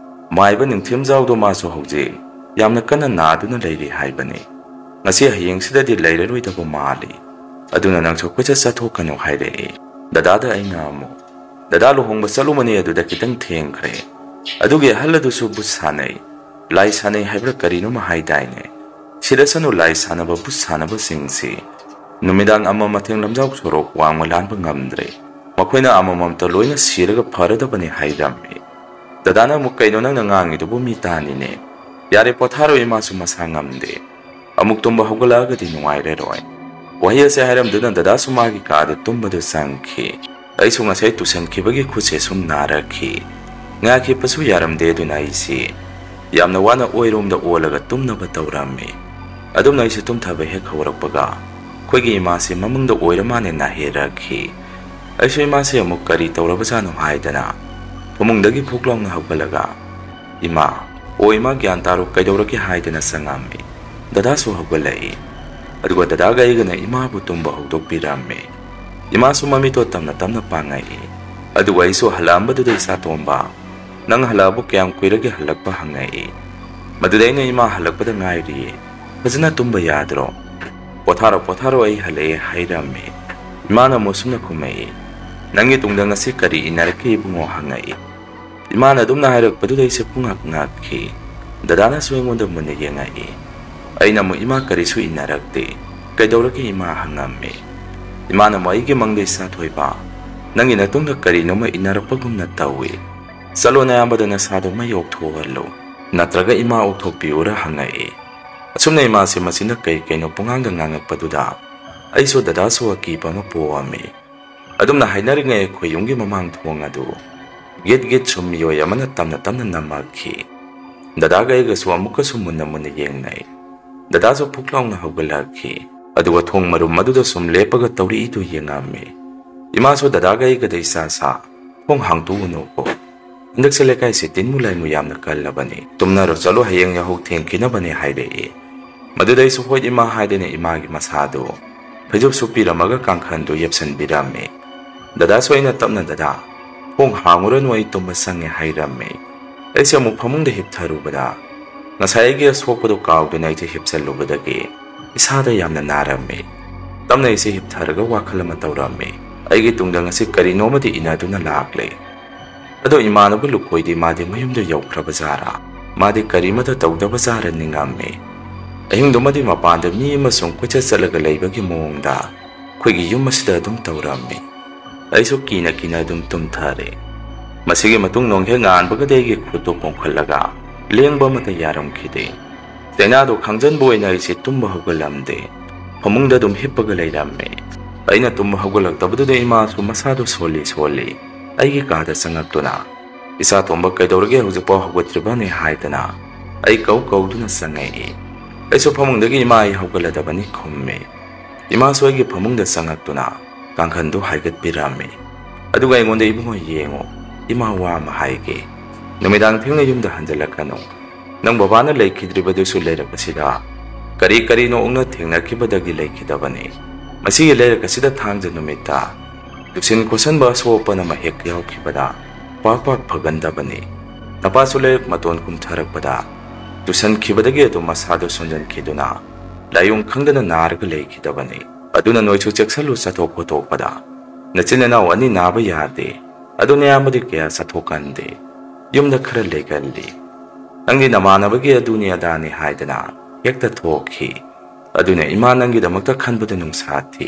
ꯃꯥꯏꯕ ꯅꯤꯡꯊꯦꯝꯖꯥꯎꯗꯣ ꯃꯥꯁꯨ ꯍꯧꯖꯤꯛ ꯌꯥꯝꯅ ꯀꯟꯅ ꯅꯥꯗꯨꯅ ꯂꯩꯔꯤ ꯍꯥꯏꯕꯅꯤ ꯉꯁꯤ ꯍꯌꯦꯡꯁꯤꯗꯗꯤ ꯂꯩꯔꯔꯣꯏꯗꯕ ꯃꯥꯜꯂꯤ ꯑꯗꯨꯅ ꯅꯪꯁꯨ ꯀꯣꯏꯆꯠ ꯆꯠꯊꯣꯛꯀꯅꯨ ꯍꯥꯏꯔꯛꯏ ꯗꯗꯥꯗ ꯑꯩꯅ ꯑꯃꯨꯛ ꯗꯗꯥ ꯂꯨꯍꯣꯡꯕ ꯆꯠꯂꯨꯕꯅꯤ ꯑꯗꯨꯗ ꯈꯤꯇꯪ ꯊꯦꯡꯈ꯭ꯔꯦ ꯑꯗꯨꯒꯤ ꯑꯍꯜ ꯑꯗꯨꯁꯨ ꯕꯨꯠ ꯁꯥꯟꯅꯩ ꯂꯥꯏ ꯁꯥꯟꯅꯩ ꯍꯥꯏꯕ꯭ꯔꯥ ꯀꯔꯤꯅꯣꯃ ꯍꯥꯏꯗꯥꯏꯅꯦ ꯁꯤꯗꯁꯅꯨ ꯂꯥꯏ ꯁꯥꯟꯅꯕ ꯕꯨꯠ ꯁꯥꯟꯅꯕꯁꯤꯡꯁꯤ ꯅꯨꯃꯤꯗꯥꯡ ꯑꯃ ꯃꯊꯦꯡ ꯂꯝꯖꯥꯎ ꯁꯣꯔꯣꯛ ꯋꯥꯡꯃ ꯂꯥꯟꯕ ꯉꯝꯗ꯭ꯔꯦ ꯃꯈꯣꯏꯅ ꯑꯃꯃꯝꯇ ꯂꯣꯏꯅ ꯁꯤꯔꯒ ꯐꯔꯗꯕꯅꯤ ꯍꯥꯏꯔꯝꯃꯤ ꯗꯗꯥꯅ ꯑꯃꯨꯛ ꯀꯩꯅꯣ ꯅꯪꯅ ꯉꯥꯡꯉꯤꯗꯨꯕꯨ ꯃꯤ ꯇꯥꯅꯤꯅꯦ ꯌꯥꯔꯦ ꯄꯣꯊꯥꯔꯣ ꯏꯃꯥꯁꯨ ꯃꯁꯥ ꯉꯝꯗꯦ ꯑꯃꯨꯛ ꯇꯨꯝꯕ ꯍꯧꯒꯠꯂꯛꯑꯒꯗꯤ ꯅꯨꯡꯉꯥꯏꯔꯔꯣꯏ ꯋꯥꯍꯩ ꯑꯁꯦ ꯍꯥꯏꯔꯝꯗꯨꯅ ꯗꯗꯥꯁꯨ ꯃꯥꯒꯤ ꯀꯥꯗ ꯇꯨꯝꯕꯗꯨ ꯆꯪꯈꯤ ꯑꯩꯁꯨ ꯉꯁꯥꯏ ꯇꯨꯁꯟꯈꯤꯕꯒꯤ ꯈꯨꯠꯁꯦ ꯁꯨꯝ ꯅꯥꯔꯛꯈꯤ ꯉꯥꯈꯤꯄꯁꯨ ꯌꯥꯔꯝꯗꯦ ꯑꯗꯨꯅ ꯑꯩꯁꯤ ꯌꯥꯝꯅ ꯋꯥꯅ ꯑꯣꯏꯔꯣꯝꯗ ꯑꯣꯜꯂꯒ ꯇꯨꯝꯅꯕ ꯇꯧꯔꯝꯃꯤ ꯑꯗꯨꯝꯅ ꯑꯩꯁꯨ ꯇꯨꯝꯊꯕ ꯍꯦꯛ ꯍꯧꯔꯛꯄꯒ ꯑꯩꯈꯣꯏꯒꯤ ꯏꯃꯥꯁꯤ ꯃꯃꯪꯗ ꯑꯣꯏꯔ ꯃꯥꯅꯦ ꯅꯥꯍꯦꯔꯛꯈꯤ ꯑꯩꯁꯨ ꯏꯃꯥꯁꯤ ꯑꯃꯨꯛ ꯀꯔꯤ ꯇꯧꯔꯕꯖꯥꯠꯅꯣ ꯍꯥꯏꯗꯅ ꯐꯃꯨꯡꯗꯒꯤ ꯐꯨꯛ ꯂꯥꯎꯅ ꯍꯧꯒꯠꯂꯒ ꯏꯃꯥ ꯑꯣ ꯏꯃꯥ ꯒ꯭ꯌꯥꯟ ꯇꯥꯔꯣ ꯀꯩꯗꯧꯔꯒꯦ ꯍꯥꯏꯗꯅ ꯆꯪꯉꯝꯃꯤ ꯗꯗꯥꯁꯨ ꯍꯧꯒꯠꯂꯛꯏ ꯑꯗꯨꯒ ꯗꯗꯥꯒ ꯑꯩꯒꯅ ꯏꯃꯥꯕꯨ ꯇꯨꯝꯕ ꯍꯧꯗꯣꯛꯄꯤꯔꯝꯃꯤ ꯏꯃꯥꯁꯨ ꯃꯃꯤꯠꯇꯣ ꯇꯞꯅ ꯇꯞꯅ ꯄꯥꯡꯉꯛꯏ ꯑꯗꯨꯒ ꯑꯩꯁꯨ ꯍꯜꯂꯛꯑꯝꯕꯗꯨꯗ ꯏꯆꯥꯇꯣꯝꯕ ꯅꯪ ꯍꯜꯂꯛꯑꯕꯨ ꯀꯌꯥꯝ ꯀꯨꯏꯔꯒꯦ ꯍꯜꯂꯛꯄ ꯍꯪꯉꯛꯏ ꯃꯗꯨꯗ ꯑꯩꯅ ꯏꯃꯥ ꯍꯜꯂꯛꯄꯗ ꯉꯥꯏꯔꯤꯌꯦ ꯐꯖꯅ ꯇꯨꯝꯕ ꯌꯥꯗ꯭ꯔꯣ ꯄꯣꯊꯥꯔꯣ ꯄꯣꯊꯥꯔꯣ ꯑꯩ ꯍꯜꯂꯛꯑꯦ ꯍꯥꯏꯔꯝꯃꯤ ꯏꯃꯥꯅ ꯑꯃꯨꯛ ꯁꯨꯝꯅ ꯈꯨꯝꯃꯛꯏ ꯅꯪꯒꯤ ꯇꯨꯡꯗ ꯉꯁꯤ ꯀꯔꯤ ꯏꯟꯅꯔꯛꯀꯦ ꯏꯕꯨꯡꯉꯣ ꯍꯪꯉꯛꯏ ꯏꯃꯥꯅ ꯑꯗꯨꯝꯅ ꯍꯥꯏꯔꯛꯄꯗꯨꯗ ꯑꯩꯁꯦ ꯄꯨꯡꯉꯛ ꯉꯛꯈꯤ ꯗꯗꯥꯅꯁꯨ ꯑꯩꯉꯣꯟꯗ ꯃꯨꯟꯅ ꯌꯦꯡꯉꯛꯏ ꯑꯩꯅ ꯑꯃꯨꯛ ꯏꯃꯥ ꯀꯔꯤꯁꯨ ꯏꯟꯅꯔꯛꯇꯦ ꯀꯩꯗꯧꯔꯒꯦ ꯏꯃꯥ ꯍꯪꯉꯝꯃꯤ ꯏꯃꯥꯅ ꯑꯃꯨꯛ ꯑꯩꯒꯤ ꯃꯪꯗ ꯏꯆꯥꯊꯣꯏꯕ ꯅꯪꯒꯤ ꯅꯇꯨꯡꯗ ꯀꯔꯤꯅꯣꯃ ꯏꯟꯅꯔꯛꯄꯒꯨꯝꯅ ꯇꯧꯏ ꯆꯠꯂꯣ ꯅꯌꯥꯝꯕꯗ ꯅꯁꯥꯗꯣ ꯃꯩ ꯑꯣꯛꯊꯣꯛꯍꯜꯂꯨ ꯅꯠꯇ꯭ꯔꯒ ꯏꯃꯥ ꯑꯣꯛꯊꯣꯛꯄꯤꯌꯨꯔ ꯍꯪꯉꯛꯏ ꯑꯁꯨꯝꯅ ꯏꯃꯥꯁꯤ ꯃꯁꯤꯅ ꯀꯩ ꯀꯩꯅꯣ ꯄꯨꯡꯉꯥꯡꯗ ꯉꯥꯡꯉꯛꯄꯗꯨꯗ ꯑꯩꯁꯨ ꯗꯗꯥꯁꯨ ꯑꯀꯤꯕ ꯑꯃ ꯄꯣꯛꯑꯝꯃꯤ ꯑꯗꯨꯝꯅ ꯍꯥꯏꯅꯔꯤꯉꯩ ꯑꯩꯈꯣꯏ ꯌꯨꯝꯒꯤ ꯃꯃꯥꯡ ꯊꯣꯡ ꯑꯗꯨ ꯒꯤꯠ ꯒꯤꯠ ꯁꯨꯝ ꯃꯤꯑꯣꯏ ꯑꯃꯅ ꯇꯞꯅ ꯇꯞꯅ ꯅꯝꯃꯛꯈꯤ ꯗꯗꯥꯒ ꯑꯩꯒꯁꯨ ꯑꯃꯨꯛꯀꯁꯨ ꯃꯨꯟꯅ ꯃꯨꯟꯅ ꯌꯦꯡꯅꯩ ꯗꯗꯥꯁꯨ ꯐꯨꯛ ꯂꯥꯎꯅ ꯍꯧꯒꯠꯂꯛꯈꯤ ꯑꯗꯨꯒ ꯊꯣꯡ ꯃꯔꯨꯝ ꯑꯗꯨꯗ ꯁꯨꯝ ꯂꯦꯞꯄꯒ ꯇꯧꯔꯛꯏꯗꯨ ꯌꯦꯡꯉꯝꯃꯤ ꯏꯃꯥꯁꯨ ꯗꯗꯥꯒ ꯑꯩꯒꯗ ꯏꯆꯥ ꯁꯥ ꯊꯣꯡ ꯍꯥꯡꯇꯣꯛꯎꯅꯨꯀꯣ ꯍꯟꯗꯛꯁꯦ ꯂꯩꯀꯥꯏꯁꯤ ꯇꯤꯟꯃꯨ ꯂꯥꯏꯃꯨ ꯌꯥꯝꯅ ꯀꯜꯂꯕꯅꯤ ꯇꯨꯝꯅꯔꯣ ꯆꯠꯂꯣ ꯍꯌꯦꯡ ꯌꯥꯍꯧ ꯊꯦꯡꯈꯤꯅꯕꯅꯤ ꯍꯥꯏꯔꯛꯏ ꯃꯗꯨꯗ ꯑꯩꯁꯨ ꯍꯣꯏ ꯏꯃꯥ ꯍꯥꯏꯗꯅ ꯏꯃꯥꯒꯤ ꯃꯁꯥꯗꯨ ꯐꯩꯖꯨꯞ ꯁꯨꯞꯄꯤꯔꯝꯃꯒ ꯀꯥꯡꯈꯟꯗꯨ ꯌꯦꯞꯁꯟꯕꯤꯔꯝꯃꯤ ꯗꯗꯥꯁꯨ ꯑꯩꯅ ꯇꯞꯅ ꯗꯗꯥ ꯊꯣꯡ ꯍꯥꯡꯉꯨꯔꯅꯨ ꯑꯩ ꯇꯨꯝꯕ ꯆꯪꯉꯦ ꯍꯥꯏꯔꯝꯃꯤ ꯑꯩꯁꯦ ꯑꯃꯨꯛ ꯐꯃꯨꯡꯗ ꯍꯤꯞꯊꯔꯨꯕꯗ ꯉꯁꯥꯏ ꯑꯩꯒꯤ ꯑꯁꯣꯛꯄꯗꯨ ꯀꯥꯎꯗꯨꯅ ꯑꯩꯁꯦ ꯍꯤꯞꯆꯜꯂꯨꯕꯗꯒꯤ ꯏꯁꯥꯗ ꯌꯥꯝꯅ ꯅꯥꯔꯝꯃꯤ ꯇꯞꯅ ꯑꯩꯁꯦ ꯍꯤꯞꯊꯔꯒ ꯋꯥꯈꯜ ꯑꯃ ꯇꯧꯔꯝꯃꯤ ꯑꯩꯒꯤ ꯇꯨꯡꯗ ꯉꯁꯤ ꯀꯔꯤꯅꯣꯃꯗꯤ ꯏꯟꯅꯗꯨꯅ ꯂꯥꯛꯂꯦ ꯑꯗꯣ ꯏꯃꯥꯟꯅꯕ ꯂꯨꯈꯣꯏꯗꯤ ꯃꯥꯗꯤ ꯃꯌꯨꯝꯗ ꯌꯧꯈ꯭ꯔꯕꯖꯥꯔꯥ ꯃꯥꯗꯤ ꯀꯔꯤꯃꯇ ꯇꯧꯗꯕꯖꯥꯔ ꯅꯤꯡꯉꯝꯃꯤ ꯑꯍꯤꯡꯗꯨꯃꯗꯤ ꯃꯄꯥꯟꯗ ꯃꯤ ꯑꯃꯁꯨꯡ ꯀꯣꯏꯆꯠ ꯆꯠꯂꯒ ꯂꯩꯕꯒꯤ ꯃꯑꯣꯡꯗ ꯑꯩꯈꯣꯏꯒꯤ ꯌꯨꯝ ꯑꯁꯤꯗ ꯑꯗꯨꯝ ꯇꯧꯔꯝꯃꯤ ꯑꯩꯁꯨ ꯀꯤꯅ ꯀꯤꯅ ꯑꯗꯨꯝ ꯇꯨꯝꯊꯔꯦ ꯃꯁꯤꯒꯤ ꯃꯇꯨꯡ ꯅꯣꯡꯍꯦꯛ ꯉꯥꯟꯕꯒꯗꯤ ꯑꯩꯒꯤ ꯈꯨꯠꯇꯨ ꯄꯣꯝꯈꯠꯂꯒ ꯂꯦꯡꯕ ꯑꯃꯠꯇ ꯌꯥꯔꯝꯈꯤꯗꯦ ꯆꯩꯅꯥꯗꯣ ꯈꯪꯖꯟꯕ ꯑꯣꯏꯅ ꯑꯩꯁꯦ ꯇꯨꯝꯕ ꯍꯧꯒꯠꯂꯝꯗꯦ ꯐꯃꯨꯡꯗ ꯑꯗꯨꯝ ꯍꯤꯞꯄꯒ ꯂꯩꯔꯝꯃꯦ ꯑꯩꯅ ꯇꯨꯝꯕ ꯍꯧꯒꯠꯂꯛꯇꯕꯗꯨꯗ ꯏꯃꯥꯁꯨ ꯃꯁꯥꯗꯨ ꯁꯣꯜꯂꯤ ꯑꯩꯒꯤ ꯀꯥꯗ ꯆꯪꯉꯛꯇꯨꯅ ꯏꯆꯥꯇꯣꯝꯕ ꯀꯩꯗꯧꯔꯒꯦ ꯍꯧꯖꯤꯛꯐꯥꯎ ꯍꯧꯒꯠꯇ꯭ꯔꯤꯕꯅꯤ ꯍꯥꯏꯗꯅ ꯑꯩ ꯀꯧꯗꯨꯅ ꯆꯪꯉꯛꯏ ꯑꯩꯁꯨ ꯐꯃꯨꯡꯗꯒꯤ ꯏꯃꯥ ꯑꯩ ꯍꯧꯒꯠꯂꯗꯕꯅꯤ ꯈꯨꯝꯃꯤ ꯏꯃꯥꯁꯨ ꯑꯩꯒꯤ ꯐꯃꯨꯡꯗ ꯆꯪꯉꯛꯇꯨꯅ ꯀꯥꯡꯈꯟꯗꯨ ꯍꯥꯏꯒꯠꯄꯤꯔꯝꯃꯤ ꯑꯗꯨꯒ ꯑꯩꯉꯣꯟꯗ ꯏꯕꯨꯡꯉꯣ ꯌꯦꯡꯉꯣ ꯏꯃꯥ ꯋꯥ ꯑꯃ ꯍꯥꯏꯒꯦ ꯅꯨꯃꯤꯗꯥꯡ ꯊꯦꯡꯅ ꯌꯨꯝꯗ ꯍꯟꯖꯤꯜꯂꯛꯀꯅꯨ ꯅꯪ ꯕꯕꯥꯅ ꯂꯩꯈꯤꯗ꯭ꯔꯤꯕꯗꯨꯁꯨ ꯂꯩꯔꯛꯄꯁꯤꯗ ꯀꯔꯤꯅꯣ ꯎꯛꯅ ꯊꯦꯡꯅꯈꯤꯕꯗꯒꯤ ꯂꯩꯈꯤꯗꯕꯅꯤ ꯃꯁꯤꯒꯤ ꯂꯩꯔꯛ ꯑꯁꯤꯗ ꯊꯥꯡꯖ ꯅꯨꯃꯤꯠꯇ ꯇꯨꯁꯤꯟ ꯈꯣꯠꯆꯟꯕ ꯑꯁꯣꯛꯄꯅ ꯃꯍꯦꯛ ꯌꯥꯎꯈꯤꯕꯗ ꯄꯥꯛ ꯐꯒꯟꯗꯕꯅꯤ꯫ ꯅꯄꯥꯁꯨ ꯂꯩꯔꯛ ꯃꯇꯣꯟ ꯀꯨꯝꯊꯔꯛꯄꯗ ꯇꯨꯁꯟꯈꯤꯕꯗꯒꯤ ꯑꯗꯨꯝ ꯃꯁꯥꯗꯨ ꯁꯣꯟꯖꯟꯈꯤꯗꯨꯅ ꯂꯥꯏꯑꯣꯡ ꯈꯪꯗꯅ ꯅꯥꯔꯒ ꯂꯩꯈꯤꯗꯕꯅꯤ꯫ ꯑꯗꯨꯅ ꯅꯣꯏꯁꯨ ꯆꯦꯛꯁꯜꯂꯨ ꯆꯠꯊꯣꯛ ꯈꯣꯠꯇꯣꯛꯄꯗ꯫ ꯅꯆꯤꯟ ꯅꯅꯥꯎ ꯑꯅꯤ ꯅꯥꯕ ꯌꯥꯗꯦ, ꯑꯗꯨ ꯅꯌꯥꯝꯕꯗꯤ ꯀꯌꯥ ꯆꯠꯊꯣꯛꯀꯟꯗꯦ, ꯌꯨꯝꯗ ꯈꯔ ꯂꯩꯒꯜꯂꯤ꯫ ꯅꯪꯗꯤ ꯅꯃꯥꯟꯅꯕꯒꯤ ꯑꯗꯨꯅꯤ ꯑꯗꯥꯅꯤ ꯍꯥꯏꯗꯅ ꯍꯦꯛꯇ ꯊꯣꯛꯈꯤ꯫ ꯑꯗꯨꯅ ꯏꯃꯥ ꯅꯪꯒꯤꯗꯃꯛꯇ ꯈꯟꯕꯗ ꯅꯨꯡꯁꯥ ꯊꯤ꯫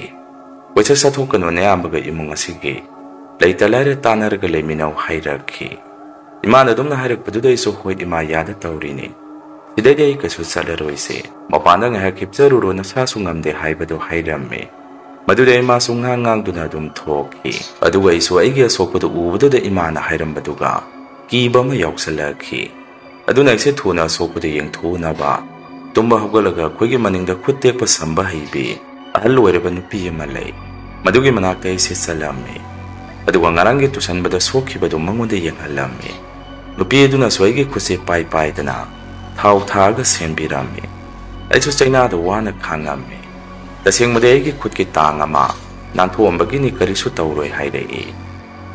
ꯀꯣꯏꯆꯠ ꯆꯠꯊꯣꯛꯀꯅꯨ ꯅꯌꯥꯝꯕꯒ ꯏꯃꯨꯡ ꯑꯁꯤꯒꯤ, ꯂꯩꯇ ꯂꯥꯏꯔ ꯇꯥꯟꯅꯔꯒ ꯂꯩꯃꯤꯟꯅꯧ ꯍꯥꯏꯔꯛꯈꯤ꯫ ꯏꯃꯥꯅ ꯑꯗꯨꯝꯅ ꯍꯥꯏꯔꯛꯄꯗꯨꯗ ꯑꯩꯁꯨ ꯍꯣꯏ ꯏꯃꯥ ꯌꯥꯗ ꯇꯧꯔꯤꯅꯤ, ꯁꯤꯗꯩꯗꯤ ꯑꯩ ꯀꯩꯁꯨ ꯆꯠꯂꯔꯣꯏꯁꯦ, ꯃꯄꯥꯟꯗ ꯉꯥꯏꯍꯥꯛ ꯍꯤꯞꯆꯔꯨꯔꯣ ꯅꯁꯥꯁꯨ ꯉꯝꯗꯦ ꯍꯥꯏꯕꯗꯨ ꯍꯥꯏꯔꯝꯃꯤ꯫ ꯃꯗꯨꯗ ꯏꯃꯥꯁꯨ ꯉꯥꯡꯗꯨꯅ ꯑꯗꯨꯝ ꯊꯣꯛꯈꯤ꯫ ꯑꯗꯨꯒ ꯑꯩꯁꯨ ꯑꯩꯒꯤ ꯑꯁꯣꯛꯄꯗꯨ ꯎꯕꯗꯨꯗ ꯏꯃꯥꯅ ꯍꯥꯏꯔꯝꯕꯗꯨꯒ ꯀꯤꯕ ꯑꯃ ꯌꯥꯎꯁꯜꯂꯛꯈꯤ꯫ ꯑꯗꯨꯅ ꯑꯩꯁꯦ ꯊꯨꯅ ꯑꯁꯣꯛꯄꯗꯨ ꯌꯦꯡꯊꯣꯛꯎꯅꯕ ꯇꯨꯝꯕ ꯍꯧꯒꯠꯂꯒ ꯑꯩꯈꯣꯏꯒꯤ ꯃꯅꯤꯡꯗ ꯈꯨꯠ ꯇꯦꯛꯄ ꯁꯝꯕ ꯍꯩꯕꯤ ꯑꯍꯜ ꯑꯣꯏꯔꯕ ꯅꯨꯄꯤ ꯑꯃ ꯂꯩ, ꯃꯗꯨꯒꯤ ꯃꯅꯥꯛꯇ ꯑꯩꯁꯦ ꯆꯠꯂꯝꯃꯤ꯫ ꯑꯗꯨꯒ ꯉꯔꯥꯡꯒꯤ ꯇꯨꯁꯟꯕꯗ ꯁꯣꯛꯈꯤꯕꯗꯨ ꯃꯉꯣꯟꯗ ꯌꯦꯡꯍꯜꯂꯝꯃꯤ꯫ ꯅꯨꯄꯤ ꯑꯗꯨꯅꯁꯨ ꯑꯩꯒꯤ ꯈꯨꯠꯁꯦ ꯄꯥꯏꯗꯅ ꯊꯥꯎ ꯊꯥꯛꯑꯒ ꯁꯦꯝꯕꯤꯔꯝꯃꯤ꯫ ꯑꯩꯁꯨ ꯆꯩꯅꯥꯗ ꯋꯥꯅ ꯈꯥꯡꯉꯝꯃꯤ꯫ ꯇꯁꯦꯡꯕꯗꯤ ꯑꯩꯒꯤ ꯈꯨꯠꯀꯤ ꯇꯥꯡ ꯑꯃ ꯅꯥꯟꯊꯣꯛꯑꯝꯕꯒꯤꯅꯤ, ꯀꯔꯤꯁꯨ ꯇꯧꯔꯣꯏ ꯍꯥꯏꯔꯛꯏ꯫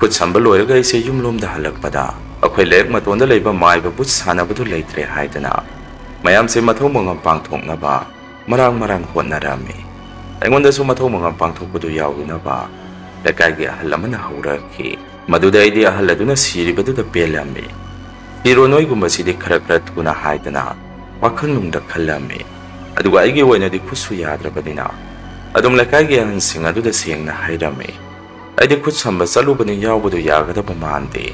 ꯈꯨꯠ ꯁꯝꯕ ꯂꯣꯏꯔꯒ ꯑꯩꯁꯦ ꯌꯨꯝꯂꯣꯝꯗ ꯍꯜꯂꯛꯄꯗ ꯑꯩꯈꯣꯏ ꯂꯩꯔꯛ ꯃꯇꯣꯟꯗ ꯂꯩꯕ ꯃꯥꯏꯕ ꯕꯨꯠ ꯁꯥꯟꯅꯕꯗꯨ ꯂꯩꯇ꯭ꯔꯦ ꯍꯥꯏꯗꯅ ꯃꯌꯥꯝꯁꯦ ꯃꯊꯧ ꯃꯉꯝ ꯄꯥꯡꯊꯣꯛꯅꯕ ꯃꯔꯥꯡ ꯍꯣꯠꯅꯔꯝꯃꯤ꯫ ꯑꯩꯉꯣꯟꯗꯁꯨ ꯃꯊꯧ ꯃꯉꯝ ꯄꯥꯡꯊꯣꯛꯄꯗꯨ ꯌꯥꯎꯔꯨꯅꯕ ꯂꯩꯀꯥꯏꯒꯤ ꯑꯍꯜ ꯑꯃꯅ ꯍꯧꯔꯛꯈꯤ꯫ ꯃꯗꯨꯗ ꯑꯩꯗꯤ ꯑꯍꯜ ꯑꯗꯨꯅ ꯁꯤꯔꯤꯕꯗꯨꯗ ꯄꯦꯜꯂꯝꯃꯤ꯫ ꯍꯤꯔꯣ ꯅꯣꯏꯒꯨꯝꯕꯁꯤꯗꯤ ꯈꯔ ꯊꯨꯅ ꯍꯥꯏꯗꯅ ꯋꯥꯈꯜꯅꯨꯡꯗ ꯈꯜꯂꯝꯃꯤ꯫ ꯑꯗꯨꯒ ꯑꯩꯒꯤ ꯑꯣꯏꯅꯗꯤ ꯈꯨꯠꯁꯨ ꯌꯥꯗ꯭ꯔꯕꯅꯤꯅ ꯑꯗꯨꯝ ꯂꯩꯀꯥꯏꯒꯤ ꯑꯍꯟꯁꯤꯡ ꯑꯗꯨꯗ ꯁꯦꯡꯅ ꯍꯥꯏꯔꯝꯃꯤ꯫ ꯑꯩꯗꯤ ꯈꯨꯠ ꯁꯝꯕ ꯆꯠꯂꯨꯕꯅꯤ, ꯌꯥꯎꯕꯗꯨ ꯌꯥꯒꯗꯕ ꯃꯥꯟꯗꯦ,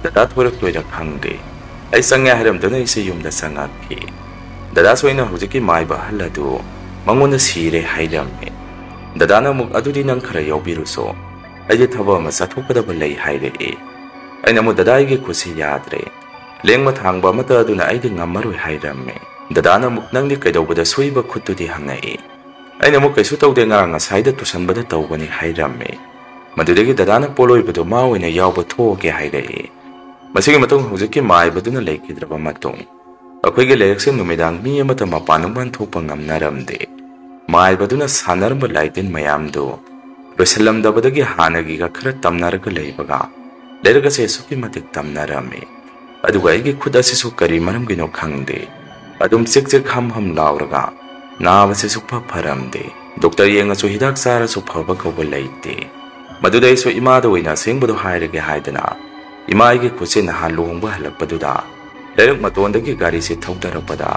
ꯗꯗꯥ ꯊꯣꯏꯔꯛꯇꯣꯏꯔꯥ ꯈꯪꯗꯦ꯫ ꯑꯩ ꯆꯪꯉꯦ ꯍꯥꯏꯔꯝꯗꯨꯅ ꯑꯩꯁꯦ ꯌꯨꯝꯗ ꯆꯪꯉꯛꯈꯤ꯫ ꯗꯗꯥꯁꯨ ꯑꯩꯅ ꯍꯧꯖꯤꯛꯀꯤ ꯃꯥꯏꯕ ꯑꯍꯜ ꯑꯗꯨ ꯃꯉꯣꯟꯗ ꯁꯤꯔꯦ ꯍꯥꯏꯔꯝꯃꯤ꯫ ꯗꯗꯥꯅ ꯑꯃꯨꯛ ꯑꯗꯨꯗꯤ ꯅꯪ ꯈꯔ ꯌꯥꯎꯕꯤꯔꯨꯁꯣ, ꯑꯩꯗꯤ ꯊꯕꯛ ꯑꯃ ꯆꯠꯊꯣꯛꯀꯗꯕ ꯂꯩ ꯍꯥꯏꯔꯛꯏ꯫ ꯑꯩꯅ ꯑꯃꯨꯛ ꯗꯗꯥ ꯑꯩꯒꯤ ꯈꯨꯠꯁꯤ ꯌꯥꯗ꯭ꯔꯦ, ꯂꯦꯡꯕ ꯊꯥꯡꯕ ꯑꯃꯠꯇ ꯑꯗꯨꯅ ꯑꯩꯗꯤ ꯉꯝꯃꯔꯣꯏ ꯍꯥꯏꯔꯝꯃꯤ꯫ ꯗꯗꯥꯅ ꯑꯃꯨꯛ ꯅꯪꯗꯤ ꯀꯩꯗꯧꯕꯗ ꯁꯣꯛꯏꯕ ꯈꯨꯠꯇꯨꯗꯤ ꯍꯪꯉꯛꯏ꯫ ꯑꯩꯅ ꯑꯃꯨꯛ ꯀꯩꯁꯨ ꯇꯧꯗꯦ, ꯉꯁꯥꯏꯗ ꯇꯨꯁꯟꯕꯗ ꯇꯧꯕꯅꯤ ꯍꯥꯏꯔꯝꯃꯤ꯫ ꯃꯗꯨꯗꯒꯤ ꯗꯗꯥꯅ ꯄꯣꯠꯂꯣꯏꯕꯗꯨ ꯃꯥ ꯑꯣꯏꯅ ꯌꯥꯎꯕ ꯊꯣꯛꯑꯒꯦ ꯍꯥꯏꯔꯛꯏ꯫ ꯃꯁꯤꯒꯤ ꯃꯇꯨꯡ ꯍꯧꯖꯤꯛꯀꯤ ꯃꯥꯏꯕꯗꯨꯅ ꯂꯩꯈꯤꯗ꯭ꯔꯕ ꯃꯇꯨꯡ ꯑꯩꯈꯣꯏꯒꯤ ꯂꯩꯔꯛꯁꯦ ꯅꯨꯃꯤꯗꯥꯡ ꯃꯤ ꯑꯃꯠꯇ ꯃꯄꯥꯟ ꯊꯣꯛꯄ ꯉꯝꯅꯔꯝꯗꯦ꯫ ꯃꯥꯏꯕꯗꯨꯅ ꯁꯥꯟꯅꯔꯝꯕ ꯂꯥꯏꯇꯤꯟ ꯃꯌꯥꯝꯗꯨ ꯂꯣꯏꯁꯤꯜꯂꯝꯗꯕꯗꯒꯤ ꯍꯥꯟꯅꯒꯤꯒ ꯈꯔ ꯇꯝꯅꯔꯒ ꯂꯩꯕꯒ ꯂꯩꯔꯛ ꯑꯁꯦ ꯑꯁꯨꯛꯀꯤ ꯃꯇꯤꯛ ꯇꯝꯅꯔꯝꯃꯤ꯫ ꯑꯗꯨꯒ ꯑꯩꯒꯤ ꯈꯨꯠ ꯑꯁꯤꯁꯨ ꯀꯔꯤ ꯃꯔꯝꯒꯤꯅꯣ ꯈꯪꯗꯦ, ꯑꯗꯨꯝ ꯆꯤꯛ ꯍꯝ ꯂꯥꯎꯔꯒ ꯅꯥꯕꯁꯦ ꯁꯨꯛꯐ ꯐꯔꯝꯗꯦ꯫ ꯗꯣꯛꯇꯔ ꯌꯦꯡꯉꯁꯨ ꯍꯤꯗꯥꯛ ꯆꯥꯔꯁꯨ ꯐꯕ ꯀꯧꯕ ꯂꯩꯇꯦ꯫ ꯃꯗꯨꯗ ꯑꯩꯁꯨ ꯏꯃꯥꯗ ꯑꯣꯏꯅ ꯑꯁꯦꯡꯕꯗꯣ ꯍꯥꯏꯔꯒꯦ ꯍꯥꯏꯗꯅ ꯏꯃꯥ ꯑꯩꯒꯤ ꯈꯨꯠꯁꯦ ꯅꯍꯥꯟ ꯂꯨꯍꯣꯡꯕ ꯍꯜꯂꯛꯄꯗꯨꯗ ꯂꯩꯔꯛ ꯃꯇꯣꯟꯗꯒꯤ ꯒꯥꯔꯤꯁꯦ ꯊꯧꯗꯔꯛꯄꯗ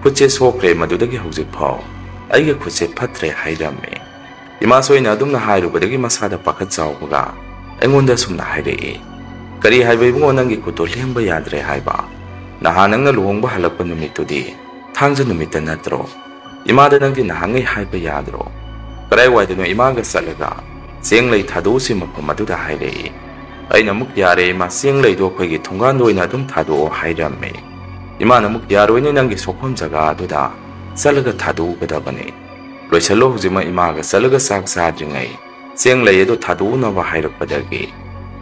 ꯈꯨꯠꯁꯦ ꯁꯣꯛꯈ꯭ꯔꯦ, ꯃꯗꯨꯗꯒꯤ ꯍꯧꯖꯤꯛ ꯐꯥꯎ ꯑꯩꯒꯤ ꯈꯨꯠꯁꯦ ꯐꯠꯇ꯭ꯔꯦ ꯍꯥꯏꯔꯝꯃꯤ꯫ ꯏꯃꯥꯁꯨ ꯑꯩꯅ ꯑꯗꯨꯝꯅ ꯍꯥꯏꯔꯨꯕꯗꯒꯤ ꯃꯁꯥꯗ ꯄꯥꯈꯠ ꯆꯥꯎꯕꯒ ꯑꯩꯉꯣꯟꯗ ꯁꯨꯝꯅ ꯍꯥꯏꯔꯛꯏ꯫ ꯀꯔꯤ ꯍꯥꯏꯕ ꯏꯕꯨꯡꯉꯣ, ꯅꯪꯒꯤ ꯈꯨꯠꯇꯣ ꯂꯦꯡꯕ ꯌꯥꯗ꯭ꯔꯦ ꯍꯥꯏꯕ? ꯅꯍꯥꯟ ꯅꯪꯅ ꯂꯨꯍꯣꯡꯕ ꯍꯜꯂꯛꯄ ꯅꯨꯃꯤꯠꯇꯨꯗꯤ ꯊꯥꯡꯖ ꯅꯨꯃꯤꯠꯇ ꯅꯠꯇ꯭ꯔꯣ? ꯏꯃꯥꯗ ꯅꯪꯗꯤ ꯅꯍꯥꯟꯉꯩ ꯍꯥꯏꯕ ꯌꯥꯗ꯭ꯔꯣ? ꯀꯗꯥꯏꯋꯥꯏꯗꯅꯣ ꯏꯃꯥꯒ ꯆꯠꯂꯒ ꯆꯦꯡ ꯂꯩ ꯊꯥꯗꯣꯛꯎꯁꯤ ꯃꯐꯝ ꯑꯗꯨꯗ ꯍꯥꯏꯔꯛꯏ꯫ ꯑꯩꯅ ꯑꯃꯨꯛ ꯌꯥꯔꯦ ꯏꯃꯥ, ꯆꯦꯡ ꯂꯩꯗꯣ ꯑꯩꯈꯣꯏꯒꯤ ꯊꯣꯡꯒꯥꯟꯗ ꯑꯣꯏꯅ ꯑꯗꯨꯝ ꯊꯥꯗꯣꯛꯑꯣ ꯍꯥꯏꯔꯝꯃꯤ꯫ ꯏꯃꯥꯅ ꯑꯃꯨꯛ ꯌꯥꯔꯣꯏꯅꯦ, ꯅꯪꯒꯤ ꯁꯣꯛꯐꯝ ꯖꯒꯥ ꯑꯗꯨꯗ ꯆꯠꯂꯒ ꯊꯥꯗꯣꯛꯎꯒꯗꯕꯅꯤ, ꯂꯣꯏꯁꯜꯂꯣ ꯍꯧꯖꯤꯛꯃꯛ ꯏꯃꯥꯒ ꯆꯠꯂꯒ ꯆꯥꯛ ꯆꯥꯗ꯭ꯔꯤꯉꯩ ꯆꯦꯡ ꯂꯩ ꯑꯗꯨ ꯊꯥꯗꯣꯛꯎꯅꯕ ꯍꯥꯏꯔꯛꯄꯗꯒꯤ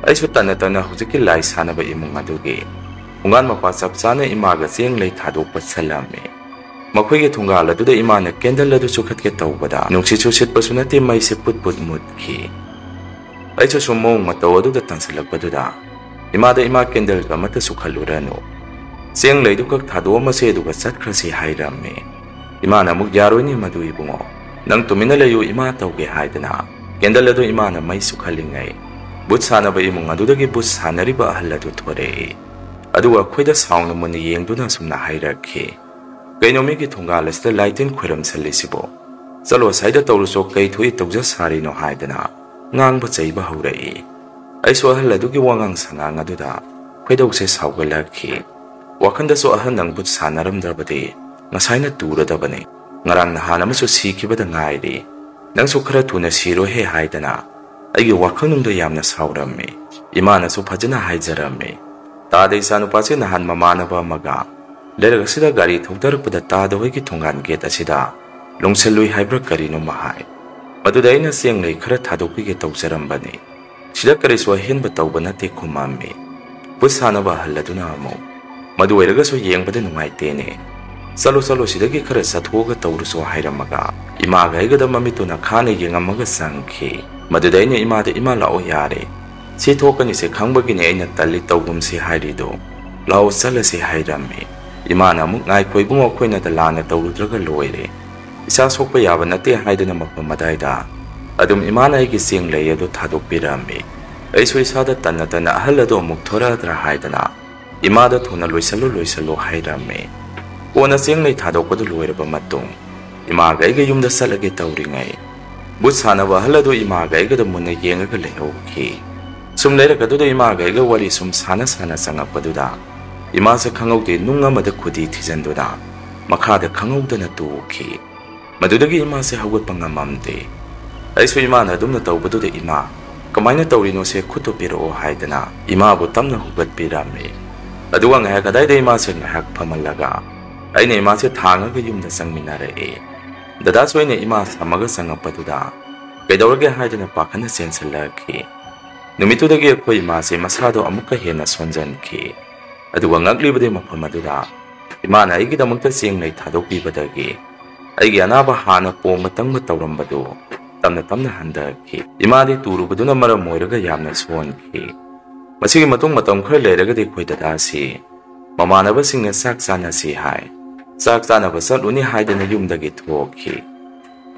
ꯑꯩꯁꯨ ꯇꯟꯅ ꯍꯧꯖꯤꯛꯀꯤ ꯂꯥꯏ ꯁꯥꯟꯅꯕ ꯏꯃꯨꯡ ꯑꯗꯨꯒꯤ ꯊꯣꯡꯒꯥꯟ ꯃꯄꯥ ꯆꯞ ꯆꯥꯅ ꯏꯃꯥꯒ ꯆꯦꯡ ꯂꯩ ꯊꯥꯗꯣꯛꯄ ꯆꯠꯂꯝꯃꯤ꯫ ꯃꯈꯣꯏꯒꯤ ꯊꯣꯡꯒꯥꯜ ꯑꯗꯨꯗ ꯏꯃꯥꯅ ꯀꯦꯟꯗꯜ ꯑꯗꯨ ꯆꯨꯈꯠꯀꯦ ꯇꯧꯕꯗ ꯅꯨꯡꯁꯤꯠꯁꯨ ꯁꯤꯠꯄꯁꯨ ꯅꯠꯇꯦ, ꯃꯩꯁꯦ ꯄꯨꯠ ꯃꯨꯠꯈꯤ꯫ ꯑꯩꯁꯨ ꯁꯨꯝ ꯃꯑꯣꯡ ꯃꯇꯧ ꯑꯗꯨꯗ ꯇꯟꯁꯤꯜꯂꯛꯄꯗꯨꯗ ꯏꯃꯥꯗ ꯏꯃꯥ ꯀꯦꯟꯗꯜꯒ ꯑꯃꯠꯇ ꯆꯨꯈꯠꯂꯨꯔꯅꯨ, ꯆꯦꯡ ꯂꯩꯗꯨ ꯈꯛ ꯊꯥꯗꯣꯛꯑꯝꯃꯁꯦ ꯑꯗꯨꯒ ꯆꯠꯈ꯭ꯔꯁꯤ ꯍꯥꯏꯔꯝꯃꯤ꯫ ꯏꯃꯥꯅ ꯑꯃꯨꯛ ꯌꯥꯔꯣꯏꯅꯦ ꯃꯗꯨ ꯏꯕꯨꯡꯉꯣ, ꯅꯪ ꯇꯨꯃꯤꯟꯅ ꯂꯩꯌꯨ, ꯏꯃꯥ ꯇꯧꯒꯦ ꯍꯥꯏꯗꯅ ꯀꯦꯟꯗꯜ ꯑꯗꯨ ꯏꯃꯥꯅ ꯃꯩ ꯆꯨꯈꯠꯂꯤꯉꯩ ꯕꯨꯠ ꯁꯥꯟꯅꯕ ꯏꯃꯨꯡ ꯑꯗꯨꯗꯒꯤ ꯕꯨꯠ ꯁꯥꯟꯅꯔꯤꯕ ꯑꯍꯜ ꯑꯗꯨ ꯊꯣꯔꯛꯏ꯫ ꯑꯗꯨꯒ ꯑꯩꯈꯣꯏꯗ ꯁꯥꯎꯅ ꯃꯨꯟꯅ ꯌꯦꯡꯗꯨꯅ ꯁꯨꯝꯅ ꯍꯥꯏꯔꯛꯈꯤ꯫ ꯀꯩꯅꯣ ꯃꯤꯒꯤ ꯊꯣꯡꯒꯥꯜ ꯑꯁꯤꯗ ꯂꯥꯏꯇꯤꯟ ꯈꯣꯏꯔꯝꯁꯜꯂꯤꯁꯤꯕꯣ? ꯆꯠꯂꯣ ꯑꯁꯥꯏꯗ ꯇꯧꯔꯨꯆꯣ, ꯀꯩ ꯊꯣꯛꯏ ꯇꯧꯖ ꯁꯥꯔꯤꯅꯣ ꯍꯥꯏꯗꯅ ꯉꯥꯡꯕ ꯆꯩꯕ ꯍꯧꯔꯛꯏ꯫ ꯑꯩꯁꯨ ꯑꯍꯜ ꯑꯗꯨꯒꯤ ꯋꯥꯉꯥꯡ ꯁꯉꯥꯡ ꯑꯗꯨꯗ ꯈꯣꯏꯗꯧꯁꯦ ꯁꯥꯎꯒꯠꯂꯛꯈꯤ꯫ ꯋꯥꯈꯟꯗꯁꯨ ꯑꯍꯜ ꯅꯪ ꯕꯨꯠ ꯁꯥꯟꯅꯔꯝꯗ꯭ꯔꯕꯗꯤ ꯉꯁꯥꯏꯅ ꯇꯨꯔꯗꯕꯅꯤ, ꯉꯔꯥꯡ ꯅꯍꯥꯟ ꯑꯃꯁꯨ ꯁꯤꯈꯤꯕꯗ ꯉꯥꯏꯔꯤ, ꯅꯪꯁꯨ ꯈꯔ ꯊꯨꯅ ꯁꯤꯔꯣꯍꯦ ꯍꯥꯏꯗꯅ ꯑꯩꯒꯤ ꯋꯥꯈꯜꯅꯨꯡꯗ ꯌꯥꯝꯅ ꯁꯥꯎꯔꯝꯃꯤ꯫ ꯏꯃꯥꯅꯁꯨ ꯐꯖꯅ ꯍꯥꯏꯖꯔꯝꯃꯤ꯫ ꯇꯥꯗ ꯏꯆꯥꯅꯨꯄꯥꯁꯦ ꯅꯍꯥꯟ ꯃꯃꯥꯟꯅꯕ ꯑꯃꯒ ꯂꯩꯔꯛ ꯑꯁꯤꯗ ꯒꯥꯔꯤ ꯊꯧꯗꯔꯛꯄꯗ ꯇꯥꯗ ꯍꯣꯏꯒꯤ ꯊꯣꯡꯒꯥꯟ ꯒꯦꯠ ꯑꯁꯤꯗ ꯂꯣꯡꯁꯜꯂꯨꯏ ꯍꯥꯏꯕ꯭ꯔꯥ ꯀꯔꯤꯅꯣꯃ ꯍꯥꯏ, ꯃꯗꯨꯗ ꯑꯩꯅ ꯆꯦꯡ ꯂꯩ ꯈꯔ ꯊꯥꯗꯣꯛꯄꯤꯒꯦ ꯇꯧꯖꯔꯝꯕꯅꯤ, ꯁꯤꯗ ꯀꯔꯤꯁꯨ ꯑꯍꯦꯟꯕ ꯇꯧꯕ ꯅꯠꯇꯦ ꯈꯨꯝꯃꯝꯃꯤ꯫ ꯕꯨꯠ ꯁꯥꯟꯅꯕ ꯑꯍꯜ ꯑꯗꯨꯅ ꯑꯃꯨꯛ ꯃꯗꯨ ꯑꯣꯏꯔꯒꯁꯨ ꯌꯦꯡꯕꯗ ꯅꯨꯡꯉꯥꯏꯇꯦꯅꯦ, Salo sidagi khara sathoga tawruso hairamaga ima ga igada mamituna khana yengamaga sangkhi maduda aina ima da ima lao yare si thokani se khangbagi ne aina tali tawgum si hairido lao sala si hairame ima na muk ngai khoi bungo khoina da lana tawrudraga loire isa sokpa yaba nate haidana mapamadaida adum ima na igi sing lay ado thadok pirame ai so isa da tanna ahal ado muk thora dra haidana ima da thona loisalo hairame Kona sing lay thadok padu loiraba matung ima ga iga yumda salage tawringai but sanaba halado ima ga iga da munna yengaga lehokhi sum leiraga do ima ga iga wari sum sana sangapaduda ima sa khangaude nunga mada khudi thijanduda makha da khangauda na tuki madudagi ima se hagot pangamamde aisu ima na dumna tawbadu de ima kamaina tawrino se khuto piro haidana ima bu tamna hugat pirame aduwa nga kadai de ima se ngahak phamalaga aina ima se thangaga yumda sangminare dada soine ima samaga sangapaduda kaidawrage haidana pakhana sensalaki numitudagi khoi ima se masado amuka hena sonjanki aduwa ngaglibade mafamaduda ima na igi damakta sing lay thadokpibadagi aigi anaba hana poma tangma tawrambadu tamna handaki imadi turubaduna maram moiraga yamna sonki masigi matung matam khar leiragadi khoi dada si mamanaba singna sak chana si hai sak chana ba saluni haidana yumdagi thokhi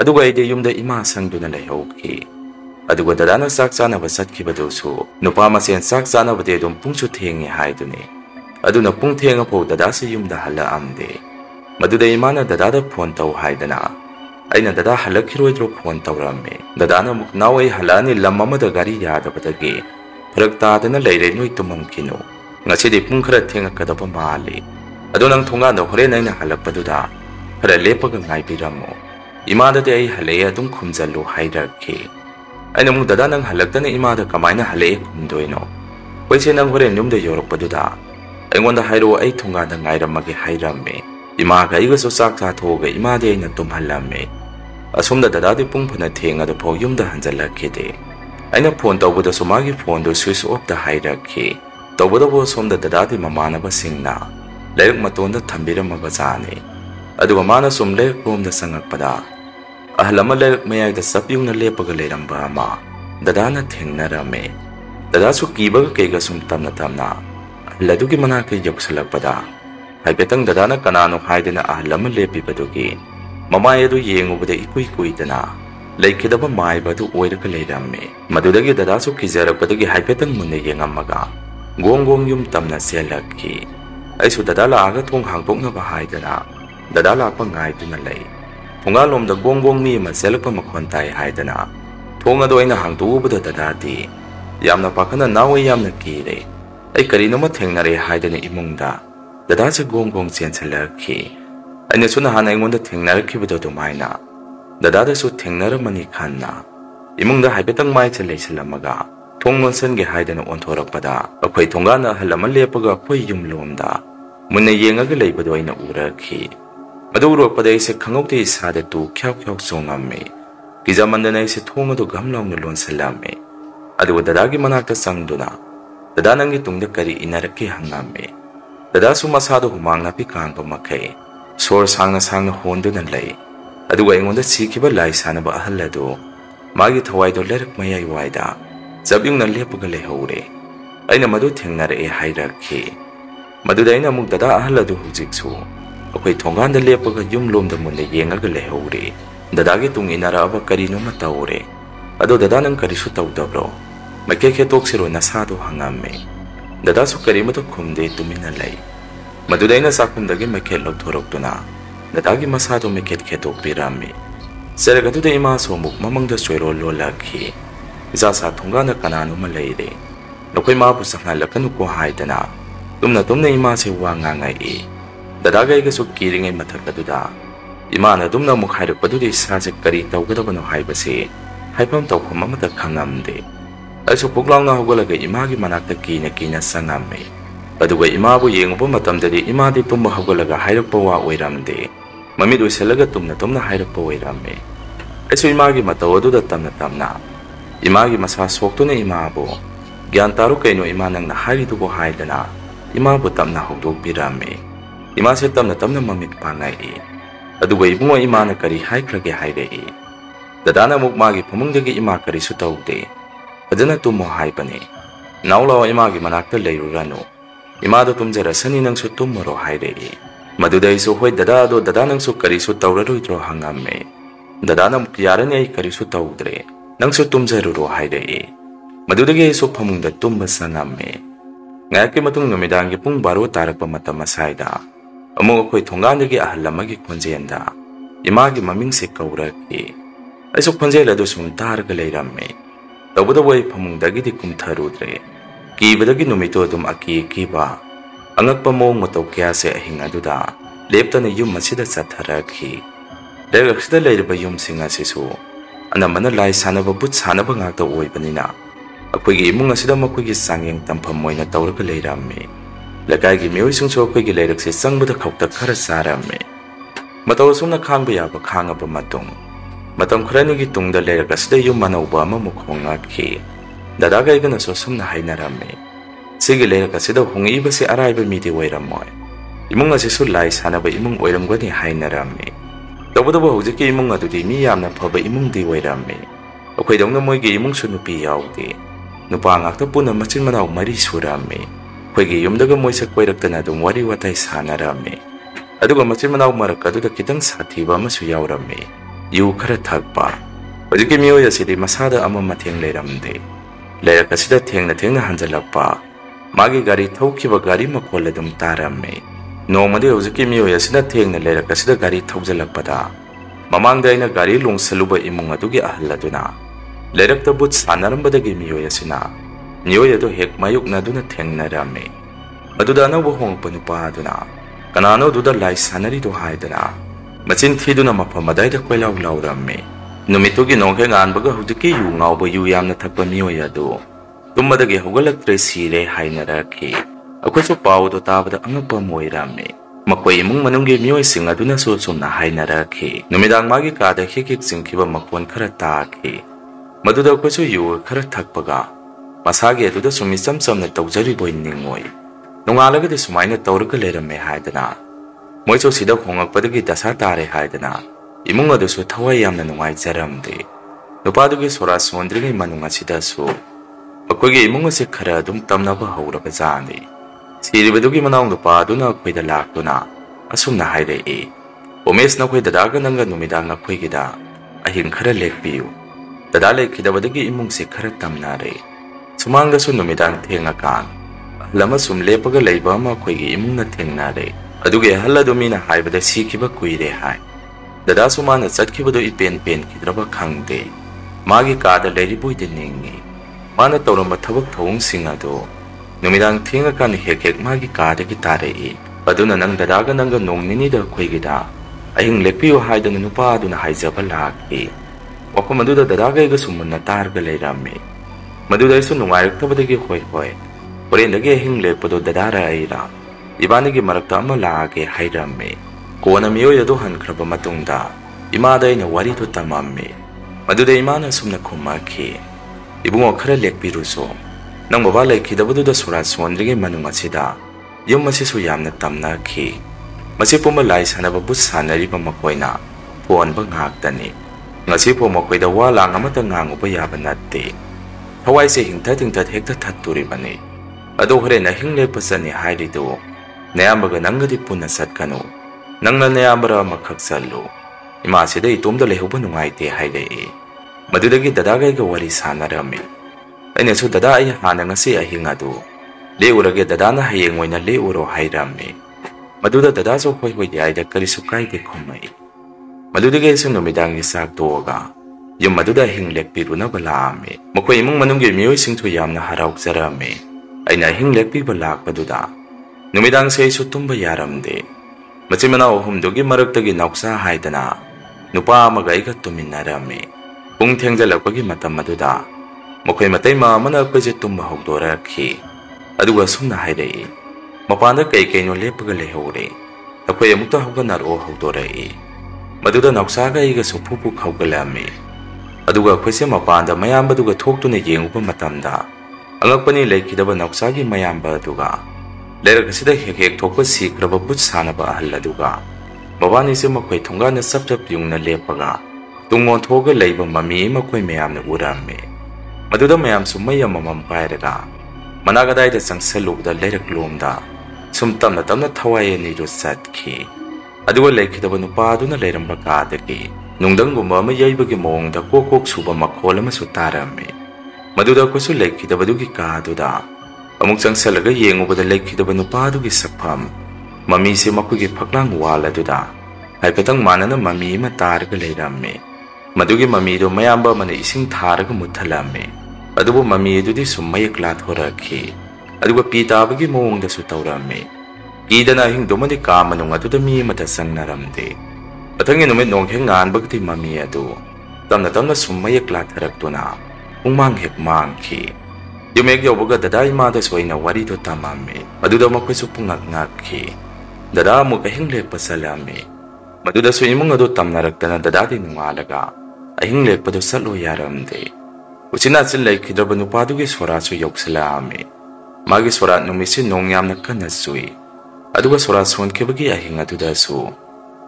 aduga ide yumda ima sangduna lehokhi aduga dadana sak chana ba satkibadu su nupa masen sak chana bade dum pungchu thengi haiduni aduna pung thenga pho dada si yumda hala amde maduda imana dada da phone taw haidana aina dada halakhiroidro phone tawrame dadana muk nawai halani lamama da gari yada badagi phrakta dana leire noi tumam kino ngasidi pung khara thenga kadaba mali adunang thonga da hore naina halakpaduda khara lepaga ngai piramo imada de ai hale adum khumjallu hairakhi aina muk dada nang halaktana imada kamaina hale khumdoino poise nang hore nyumda yorokpaduda aingonda hairo ai thonga da ngairamage hairame ima ga iga so sak tha thoga ima de aina tumhallame asumda dada de pung phana thenga da pho yumda hanjalakhe de aina phone tawbuda somagi phone do switch off da hairakhi tawbuda bo somda dada de mamana ba singna layak matonda thambira mabazane aduga mana sum le rom da sangakpada ahlama le mayai da sapyung na lepaga leramba ma dada na thengnarame dada su kiba kega sum tamna ladugi mana ke yoksalakpada haibetang dada na kanano haidena ahlama lepibadugi mama yadu yengubada ikuidana laikidaba maibadu oiraga leirame madudagi dada su kizarakpadagi haibetang munne yengamaga gong yum tamna selakki aisu dada la aga thong hangpokna ba haidana dada la pa ngaiduna lei thonga lomda gong mi ma selakpa makhon tai haidana thonga do aina hangtubada dada di yamna pakhana nawi yamna kire ai karino ma thengnare haidana imungda dada se gong chensalakki aina suna hana ingonda thengnarkibado dumaina dada da su thengnaramani khanna imungda haibetang mai che leisalamaga thongmonsan ge haidana onthorakpada akhoi thongana halama lepaga khoi yumlomda munna yengaga leibado aina urakhi madurokpada ise khangokte isada tu khyau songamme gijamandana ise thongado gamlawna lonsalame adu dadagi manakta sangduna dada nangi tungda kari inaraki hangame dada su masado humangna pi kangpa makai sor sangna honduna lei aduga ingonda sikiba lai sanaba ahallado magi thawaido lerak mayai waida zabyungna lepaga lehore aina madu thengnare hairakhi maduda aina muk dada ahallado hujiksu akhoi thonganda lepaga yumlomda munne yengaga lehore dadagi tung inaraba karino matawre ado dada nang karisu tawdabro makeke toksiro nasado hangame dada su karimatu khumde tumina lei madudaina sakumdagi maket lokthorokduna dadagi masado maket khetok pirame seragadu de ima somuk mamangda soiro lolakhi isa sa thongana kananu malaire lokoi ma bu sakna lakanu ko haidana tumna ima se wanga ngai dadaga iga su kiringai mathakaduda ima na dumna mukhairakpadu de sa se kari tawgadabano haibase haipam tawkham amata khangamde aisu puklangna hogolaga imagi manakta kina sangamme aduga imabu yenguba matamdadi imadi tumba hogolaga hairakpa wa oiramde mamid uisalaga tumna hairakpa oirame aisu imagi matawaduda tamna imagi masa soktuna imabu gyan taru kaino imanangna haridubo haidana imabu tamna hogdok pirame Imase tamna tamna mamit pangai. Aduga ibungo imana kari haikrage hairei. Dadana muk magi pamungdagi ima kari sutaude. Adana tumo haibane. Naulawa imagi manakta leirurano. Imado tumjarasani nang sutumoro hairei. Madudai su hoi dadado dadanang su kari sutaurarudro hangame. Dadana muk yarani ay kari sutaudre. Nang sutumjaruro hairei. Madudagi su pamungda tumba sangame. Ngayaki matung numidangi pung baro tarakpa mata masaida. Among ako'y thonganagi ahal lamagi khonjenda. Imagi maming se kauraki. Aisok khonjela do sum targa leiramme. Tawbada way pamungdagi di kumtharudre. Kibadagi numito dum aki kiba. Angakpa mo mataw kaya se ahing aduda. Lepta na yung masida sa tharaki. Dahil aksida leiraba yung singa sisu. Anamana lai sana ba but sana ba ngakta uwi panina. Ako'y imong asida mako'y sangyang tampamoy na tawraga leiramme. Lagay gimiyoy sungso ako'y gilayrak si sangbada kaukta kara sarame. Matawasong na kang bayaba kanga ba matong. Matang kurani gitong da layrak asida yung manawba mamukhong aki. Dadagay ka na sosong na hay narame. Sige layrak asida kung iba si aray ba miti wayramoy. Imong asisulay sana ba imong wayram gani hay narame. Tawbada ba hujiki imong adudi miyam na pa ba imong di wayrame. Ako'y daw na mo'y gi imong sunupi yawdi. Nupangak na po na masin manaw marisurame. Ako'y giyumdaga mo'y sa kwairakta na dong wari-watay sana rame. Aduga masin manaw marakado da kitang satiba masuyaw rame. Yu karatagpa. Pwede miyoy asidi masada ama matiyang layramde. Layrak asida tiyang na hanjalagpa. Magi gari tawkiba gari makwala dong tarame. Noong huziki miyoy asida tiyang na layrak asida gari tawjalagpada. Mamangday na gari lung saluba imong adugi ahalado na. Layrak tabut sanarambadagi miyoy asina. Niyoy ado hek mayuk na doon na teng na rame. Maduda na wahong panupa doon. Kanano duda lay sanari do hay doon. Macin do na mapamaday da kwelaw-law rame. Numito ginong kaya ngaan baga hudiki yu ngaw ba yu yam na tagpa miyoy ado. Tumadagi hugalak tre sire hay na raki. Ako so pao do tabada ang pamoy rame. Makway imong manunggi miyoy singa doon na susum na hay na raki. Numidang magi kada hikik singkiba makwan karataki. Maduda ko so yu karatagpaga. Masagi aduda sumisam-sam na tawjariboy ningoy. Nung alagad sumay na tawraga leirame haydana. Moy so sida khongakpadagi dasa tare haydana. Imong adu so thaway yam na nungay jaramde. Nupadugi sora sondringi manunga sida so. Ako'y imong si khara dum tamna ba hawraga jani. Siribadugi manaw nupadu na ako'y dalakdo na. Asum na hayrei. Umes na ako'y dadaga nanga numidang ako'y gida. Ahing khara lekpiyo. Dadalay kidabadagi imong si khara tamnare. Sumanga su numidang tengakan. Lama sumlepaga layba ma ako'y imong na tengnare. Adugi hala dumina haibada sikiba kuire hai. Dada sumana satkibado ipen-pen kidraba kangde. Magi kada layriboy diningi. Mana tawramba tabak tawong singado. Numidang tengakan hek-hek magi kada kitarei. Aduna nang dadaga nangga nong ninida ako'y gida. Ahing lekpiyo haida na nupa aduna haizaba laki. Wako maduda dadagay ga sumun na targa layrame. Maduday so nungayag tabadagi hoy-hoy. Orindagi ahing lepado dadara ayra. Ibanagi marakta ama laage hayrame. Kuwa na miyoy aduhan kraba matungda. Imaday na warito tamame. Maduday imana sumna kumaki. Ibungo kara lekpiruso. Nang babalay kidabaduda surat suwandrigi manunga sida. Yung masiso yam na tamnaki. Masipumalay sana babus sana riba makoy na. Puan bang hagdani. Ngasipo makoy da wala nga matangango bayaban natin. Hawai se hingtat hekta taturi bani. Ado hore na hingle pasani haili do. Nayambaga nangadi puna sat kano. Nang na nayambara makhaksalo. Imasida itumda lehuba nungay te haili. Madudagi dadagay ga wari sana rami. Ay so dada ay hana nga si ahinga do. Leurage dada na hayengway na leuro hay rami. Maduda dada so hoy ay da karisukay de kumay. Madudagi so numidang isak doga. Yung maduda hinglek piru na balame. Makoy imong manunggi miyoy singto yam na haraw zarame. Ay na hinglek pi balak paduda. Numidang sa iso tumba yaramde. Matsimana o humdugi maragtagi nauksa haydana. Nupa magay ka tuminarame. Kung tiyangjalak pagi mata maduda. Makoy matay mamana pwede tumba hogdora ki. Aduga sum na hayrei. Mapanda kay kayo lepagalehure. Akoy amukta hoganar o hogdora Maduda nauksaga iga supupuk hogalame. Aduga ako'y mapanda mayamba duga thokto na yenguba matamda. Angakpani laikidaba naksagi mayamba duga. ꯂꯩꯔꯛ ꯑꯁꯤꯗ ꯍꯦꯛ ꯍꯦꯛ ꯊꯣꯛꯄ ꯁꯤꯈ꯭ꯔꯕ ꯕꯨꯠ ꯁꯥꯟꯅꯕ ꯑꯍꯜ ꯑꯗꯨꯒ ꯃꯕꯥꯅꯤꯁꯦ ꯃꯈꯣꯏ ꯊꯣꯡꯒꯥꯟꯗ ꯆꯞ ꯆꯞ ꯌꯨꯡꯅ ꯂꯦꯞꯄꯒ ꯇꯨꯡ ꯑꯣꯟꯊꯣꯛꯑꯒ ꯂꯩꯕ ꯃꯃꯤ ꯃꯈꯣꯏ ꯃꯌꯥꯝꯅ ꯎꯔꯝꯃꯤ꯫ ꯃꯗꯨꯗ ꯃꯌꯥꯝꯁꯨ ꯃꯩ ꯑꯃꯃꯝ ꯄꯥꯏꯔꯒ ꯃꯅꯥꯒꯗꯥꯏꯗ ꯆꯪꯁꯜꯂꯨꯕꯗ ꯂꯩꯔꯛꯂꯣꯝꯗ ꯁꯨꯝ ꯇꯞꯅ ꯇꯞꯅ ꯊꯋꯥꯏ ꯑꯅꯤꯗꯨ ꯆꯠꯈꯤ꯫ ꯑꯗꯨꯒ ꯂꯩꯈꯤꯗꯕ ꯅꯨꯄꯥ ꯑꯗꯨꯅ ꯂꯩꯔꯝꯕ ꯀꯥꯗꯒꯤ ꯅꯨꯡꯗꯪꯒꯨꯝꯕ ꯑꯃ ꯌꯩꯕꯒꯤ ꯃꯑꯣꯡꯗ ꯀꯣꯛ ꯀꯣꯛ ꯁꯨꯕ ꯃꯈꯣꯜ ꯑꯃꯁꯨ ꯇꯥꯔꯝꯃꯤ꯫ ꯃꯗꯨꯗ ꯑꯩꯈꯣꯏꯁꯨ ꯂꯩꯈꯤꯗꯕꯗꯨꯒꯤ ꯀꯥ ꯑꯗꯨꯗ ꯑꯃꯨꯛ ꯆꯪꯁꯜꯂꯒ ꯌꯦꯡꯉꯨꯕꯗ ꯂꯩꯈꯤꯗꯕ ꯅꯨꯄꯥ ꯑꯗꯨꯒꯤ ꯁꯛꯐꯝ ꯃꯃꯤꯁꯦ ꯃꯈꯣꯏꯒꯤ ꯐꯛꯂꯥꯡ ꯋꯥꯜ ꯑꯗꯨꯗ ꯍꯥꯏꯐꯦꯠꯇꯪ ꯃꯥꯟꯅꯅ ꯃꯃꯤ ꯑꯃ ꯇꯥꯔꯒ ꯂꯩꯔꯝꯃꯤ꯫ ꯃꯗꯨꯒꯤ ꯃꯃꯤꯗꯣ ꯃꯌꯥꯝꯕ ꯑꯃꯅ ꯏꯁꯤꯡ ꯊꯥꯔꯒ ꯃꯨꯠꯊꯠꯂꯝꯃꯤ꯫ ꯑꯗꯨꯕꯨ ꯃꯃꯤ ꯑꯗꯨꯗꯤ ꯁꯨꯝ ꯃꯌꯦꯛ ꯂꯥꯊꯣꯔꯛꯈꯤ ꯑꯗꯨꯒ ꯄꯤ ꯇꯥꯕꯒꯤ ꯃꯑꯣꯡꯗꯁꯨ ꯇꯧꯔꯝꯃꯤ꯫ ꯀꯤꯗꯅ ꯑꯍꯤꯡꯗꯨꯃꯗꯤ ꯀꯥ ꯃꯅꯨꯡ ꯑꯗꯨꯗ ꯃꯤ ꯑꯃꯠꯇ ꯆꯪꯅꯔꯝꯗꯦ꯫ ꯃꯊꯪꯒꯤ ꯅꯨꯃꯤꯠ ꯅꯣꯡꯍꯦꯛ ꯉꯥꯟꯕꯒꯗꯤ ꯃꯃꯤ ꯑꯗꯨ ꯇꯞꯅ ꯇꯞꯅ ꯁꯨꯝ ꯃꯌꯦꯛ ꯂꯥꯊꯔꯛꯇꯨꯅ ꯄꯨꯡꯃꯥꯡ ꯍꯦꯛ ꯃꯥꯡꯈꯤ꯫ ꯌꯨꯝ ꯍꯦꯛ ꯌꯧꯕꯒ ꯗꯗꯥ ꯏꯃꯥꯗꯁꯨ ꯑꯩꯅ ꯋꯥꯔꯤꯗꯣ ꯇꯝꯃꯝꯃꯤ꯫ ꯑꯗꯨꯗ ꯃꯈꯣꯏꯁꯨ ꯄꯨꯡꯉꯛ ꯉꯛꯈꯤ꯫ ꯗꯗꯥ ꯑꯃꯨꯛ ꯑꯍꯤꯡ ꯂꯦꯛꯄ ꯆꯠꯂꯝꯃꯤ꯫ ꯃꯗꯨꯗꯁꯨ ꯏꯃꯨꯡ ꯑꯗꯨ ꯇꯝꯅꯔꯛꯇꯅ ꯗꯗꯥꯗꯤ ꯅꯣꯡꯉꯥꯜꯂꯒ ꯑꯍꯤꯡ ꯂꯦꯛꯄꯗꯨ ꯆꯠꯂꯣ ꯌꯥꯔꯝꯗꯦ꯫ ꯎꯆꯤꯟ ꯅꯥꯆꯤꯟ ꯂꯩꯈꯤꯗ꯭ꯔꯕ ꯅꯨꯄꯥꯗꯨꯒꯤ ꯁꯣꯔꯥꯠꯁꯨ ꯌꯧꯁꯤꯜꯂꯛꯑꯝꯃꯤ꯫ ꯃꯥꯒꯤ ꯁꯣꯔꯥꯠ ꯅꯨꯃꯤꯠꯁꯤ ꯅꯣꯡ ꯌꯥꯝꯅ ꯀꯟꯅ ꯆꯨꯏ꯫ ꯑꯗꯨꯒ ꯁꯣꯔꯥꯠ ꯁꯣꯟꯈꯤꯕꯒꯤ ꯑꯍꯤꯡ ꯑꯗꯨꯗꯁꯨ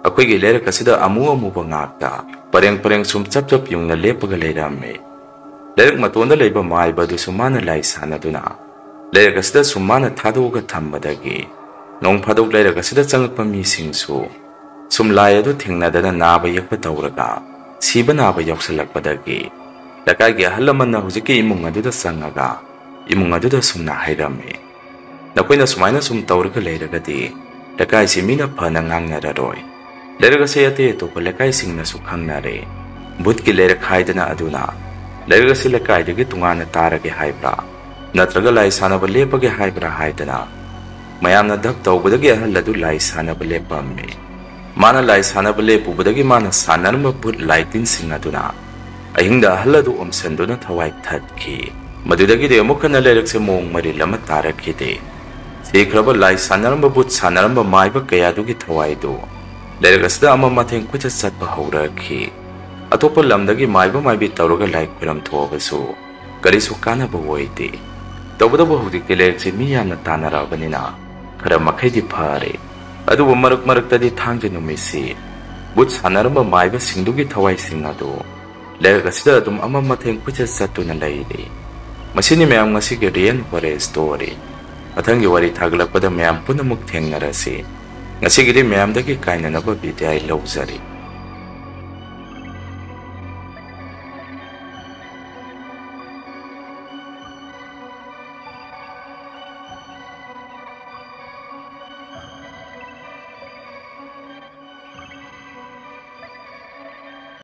ꯑꯩꯈꯣꯏꯒꯤ ꯂꯩꯔꯛ ꯑꯁꯤꯗ ꯑꯃꯨ ꯑꯃꯨꯕ ꯉꯥꯛꯇ ꯄꯔꯦꯡ ꯄꯔꯦꯡ ꯁꯨꯝ ꯆꯞ ꯆꯞ ꯌꯨꯡꯅ ꯂꯦꯞꯄꯒ ꯂꯩꯔꯝꯃꯤ꯫ ꯂꯩꯔꯛ ꯃꯇꯣꯟꯗ ꯂꯩꯕ ꯃꯥꯏꯕ ꯑꯗꯨꯁꯨ ꯃꯥꯅ ꯂꯥꯏ ꯁꯥꯟꯅꯗꯨꯅ ꯂꯩꯔꯛ ꯑꯁꯤꯗ ꯁꯨꯝ ꯃꯥꯅ ꯊꯥꯗꯣꯛꯑꯒ ꯊꯝꯕꯗꯒꯤ ꯅꯣꯡ ꯐꯥꯗꯣꯛ ꯂꯩꯔꯛ ꯑꯁꯤꯗ ꯆꯪꯉꯛꯄ ꯃꯤꯁꯤꯡꯁꯨ ꯁꯨꯝ ꯂꯥꯏ ꯑꯗꯨ ꯊꯦꯡꯅꯗꯅ ꯅꯥꯕ ꯌꯦꯛꯄ ꯇꯧꯔꯒ ꯁꯤꯕ ꯅꯥꯕ ꯌꯥꯎꯁꯜꯂꯛꯄꯗꯒꯤ ꯂꯩꯀꯥꯏꯒꯤ ꯑꯍꯜ ꯂꯃꯟꯅ ꯍꯧꯖꯤꯛꯀꯤ ꯏꯃꯨꯡ ꯑꯗꯨꯗ ꯆꯪꯉꯒ ꯏꯃꯨꯡ ꯑꯗꯨꯗ ꯁꯨꯝꯅ ꯍꯥꯏꯔꯝꯃꯤ, ꯅꯈꯣꯏꯅ ꯁꯨꯃꯥꯏꯅ ꯁꯨꯝ ꯇꯧꯔꯒ ꯂꯩꯔꯒꯗꯤ ꯂꯩꯀꯥꯏꯁꯤ ꯃꯤꯅ ꯐꯅ ꯉꯥꯡꯅꯔꯔꯣꯏ꯫ ꯂꯩꯔꯛ ꯑꯁꯤ ꯑꯇꯩ ꯑꯇꯣꯞꯄ ꯂꯩꯀꯥꯏꯁꯤꯡꯅꯁꯨ ꯈꯪꯅꯔꯦ꯫ ꯚꯨꯠꯀꯤ ꯂꯩꯔꯛ ꯍꯥꯏꯗꯅ ꯑꯗꯨꯅ ꯂꯩꯔꯛ ꯑꯁꯤ ꯂꯩꯀꯥꯏꯗꯒꯤ ꯇꯣꯉꯥꯟꯅ ꯇꯥꯔꯒꯦ ꯍꯥꯏꯕ꯭ꯔꯥ ꯅꯠꯇ꯭ꯔꯒ ꯂꯥꯏ ꯁꯥꯟꯅꯕ ꯂꯦꯞꯄꯒꯦ ꯍꯥꯏꯕ꯭ꯔꯥ ꯍꯥꯏꯗꯅ ꯃꯌꯥꯝꯅ ꯙꯞ ꯇꯧꯕꯗꯒꯤ ꯑꯍꯜ ꯑꯗꯨ ꯂꯥꯏ ꯁꯥꯟꯅꯕ ꯂꯦꯞꯄꯝꯃꯤ꯫ ꯃꯥꯅ ꯂꯥꯏ ꯁꯥꯟꯅꯕ ꯂꯦꯞꯄꯨꯕꯗꯒꯤ ꯃꯥꯅ ꯁꯥꯟꯅꯔꯝꯕ ꯚꯨꯠ ꯂꯥꯏꯇꯤꯟꯁꯤꯡ ꯑꯗꯨꯅ ꯑꯍꯤꯡꯗ ꯑꯍꯜ ꯑꯗꯨ ꯑꯣꯝꯁꯟꯗꯨꯅ ꯊꯋꯥꯏ ꯊꯠꯈꯤ꯫ ꯃꯗꯨꯗꯒꯤꯗꯤ ꯑꯃꯨꯛ ꯍꯟꯅ ꯂꯩꯔꯛꯁꯦ ꯃꯑꯣꯡ ꯃꯔꯤꯜ ꯑꯃ ꯇꯥꯔꯛꯈꯤꯗꯦ꯫ ꯁꯤꯈ꯭ꯔꯕ ꯂꯥꯏ ꯁꯥꯟꯅꯔꯝꯕ ꯚꯨꯠ ꯁꯥꯟꯅꯔꯝꯕ ꯃꯥꯏꯕ ꯀꯌꯥꯗꯨꯒꯤ ꯊꯋꯥꯏꯗꯨ ꯂꯩꯔꯛ ꯑꯁꯤꯗ ꯑꯃ ꯃꯊꯦꯡ ꯀꯣꯏꯆꯠ ꯆꯠꯄ ꯍꯧꯔꯛꯈꯤ꯫ ꯑꯇꯣꯞꯄ ꯂꯝꯗꯒꯤ ꯃꯥꯏꯕ ꯃꯥꯏꯕꯤ ꯇꯧꯔꯒ ꯂꯥꯏ ꯈꯨꯔꯝ ꯊꯣꯛꯑꯕꯁꯨ ꯀꯔꯤꯁꯨ ꯀꯥꯟꯅꯕ ꯑꯣꯏꯗꯦ꯫ ꯇꯧꯕꯇꯕꯨ ꯍꯧꯖꯤꯛꯇꯤ ꯂꯩꯔꯛꯁꯦ ꯃꯤ ꯌꯥꯝꯅ ꯇꯥꯟꯅꯔꯛꯑꯕꯅꯤꯅ ꯈꯔ ꯃꯈꯩꯗꯤ ꯐꯔꯦ꯫ ꯑꯗꯨꯕꯨ ꯃꯔꯛ ꯃꯔꯛꯇꯗꯤ ꯊꯥꯡꯖ ꯅꯨꯃꯤꯠꯁꯤ ꯚꯨꯠ ꯁꯥꯟꯅꯔꯝꯕ ꯃꯥꯏꯕꯁꯤꯡꯗꯨꯒꯤ ꯊꯋꯥꯏꯁꯤꯡ ꯑꯗꯨ ꯂꯩꯔꯛ ꯑꯁꯤꯗ ꯑꯗꯨꯝ ꯑꯃ ꯃꯊꯦꯡ ꯀꯣꯏꯆꯠ ꯆꯠꯇꯨꯅ ꯂꯩꯔꯤ꯫ ꯃꯁꯤꯅꯤ ꯃꯌꯥꯝ ꯉꯁꯤꯒꯤ ꯔꯤꯌꯦꯜ ꯍꯣꯔꯔ ꯁ꯭ꯇꯣꯔꯤ꯫ ꯃꯊꯪꯒꯤ ꯋꯥꯔꯤ ꯊꯥꯒꯠꯂꯛꯄꯗ ꯃꯌꯥꯝ ꯄꯨꯟꯅꯃꯨꯛ ꯊꯦꯡꯅꯔꯁꯤ꯫ ꯉꯁꯤꯒꯤꯗꯤ ꯃꯌꯥꯝꯗꯒꯤ ꯀꯥꯏꯅꯅꯕ ꯕꯤꯗꯥꯏ ꯂꯧꯖꯔꯤ꯫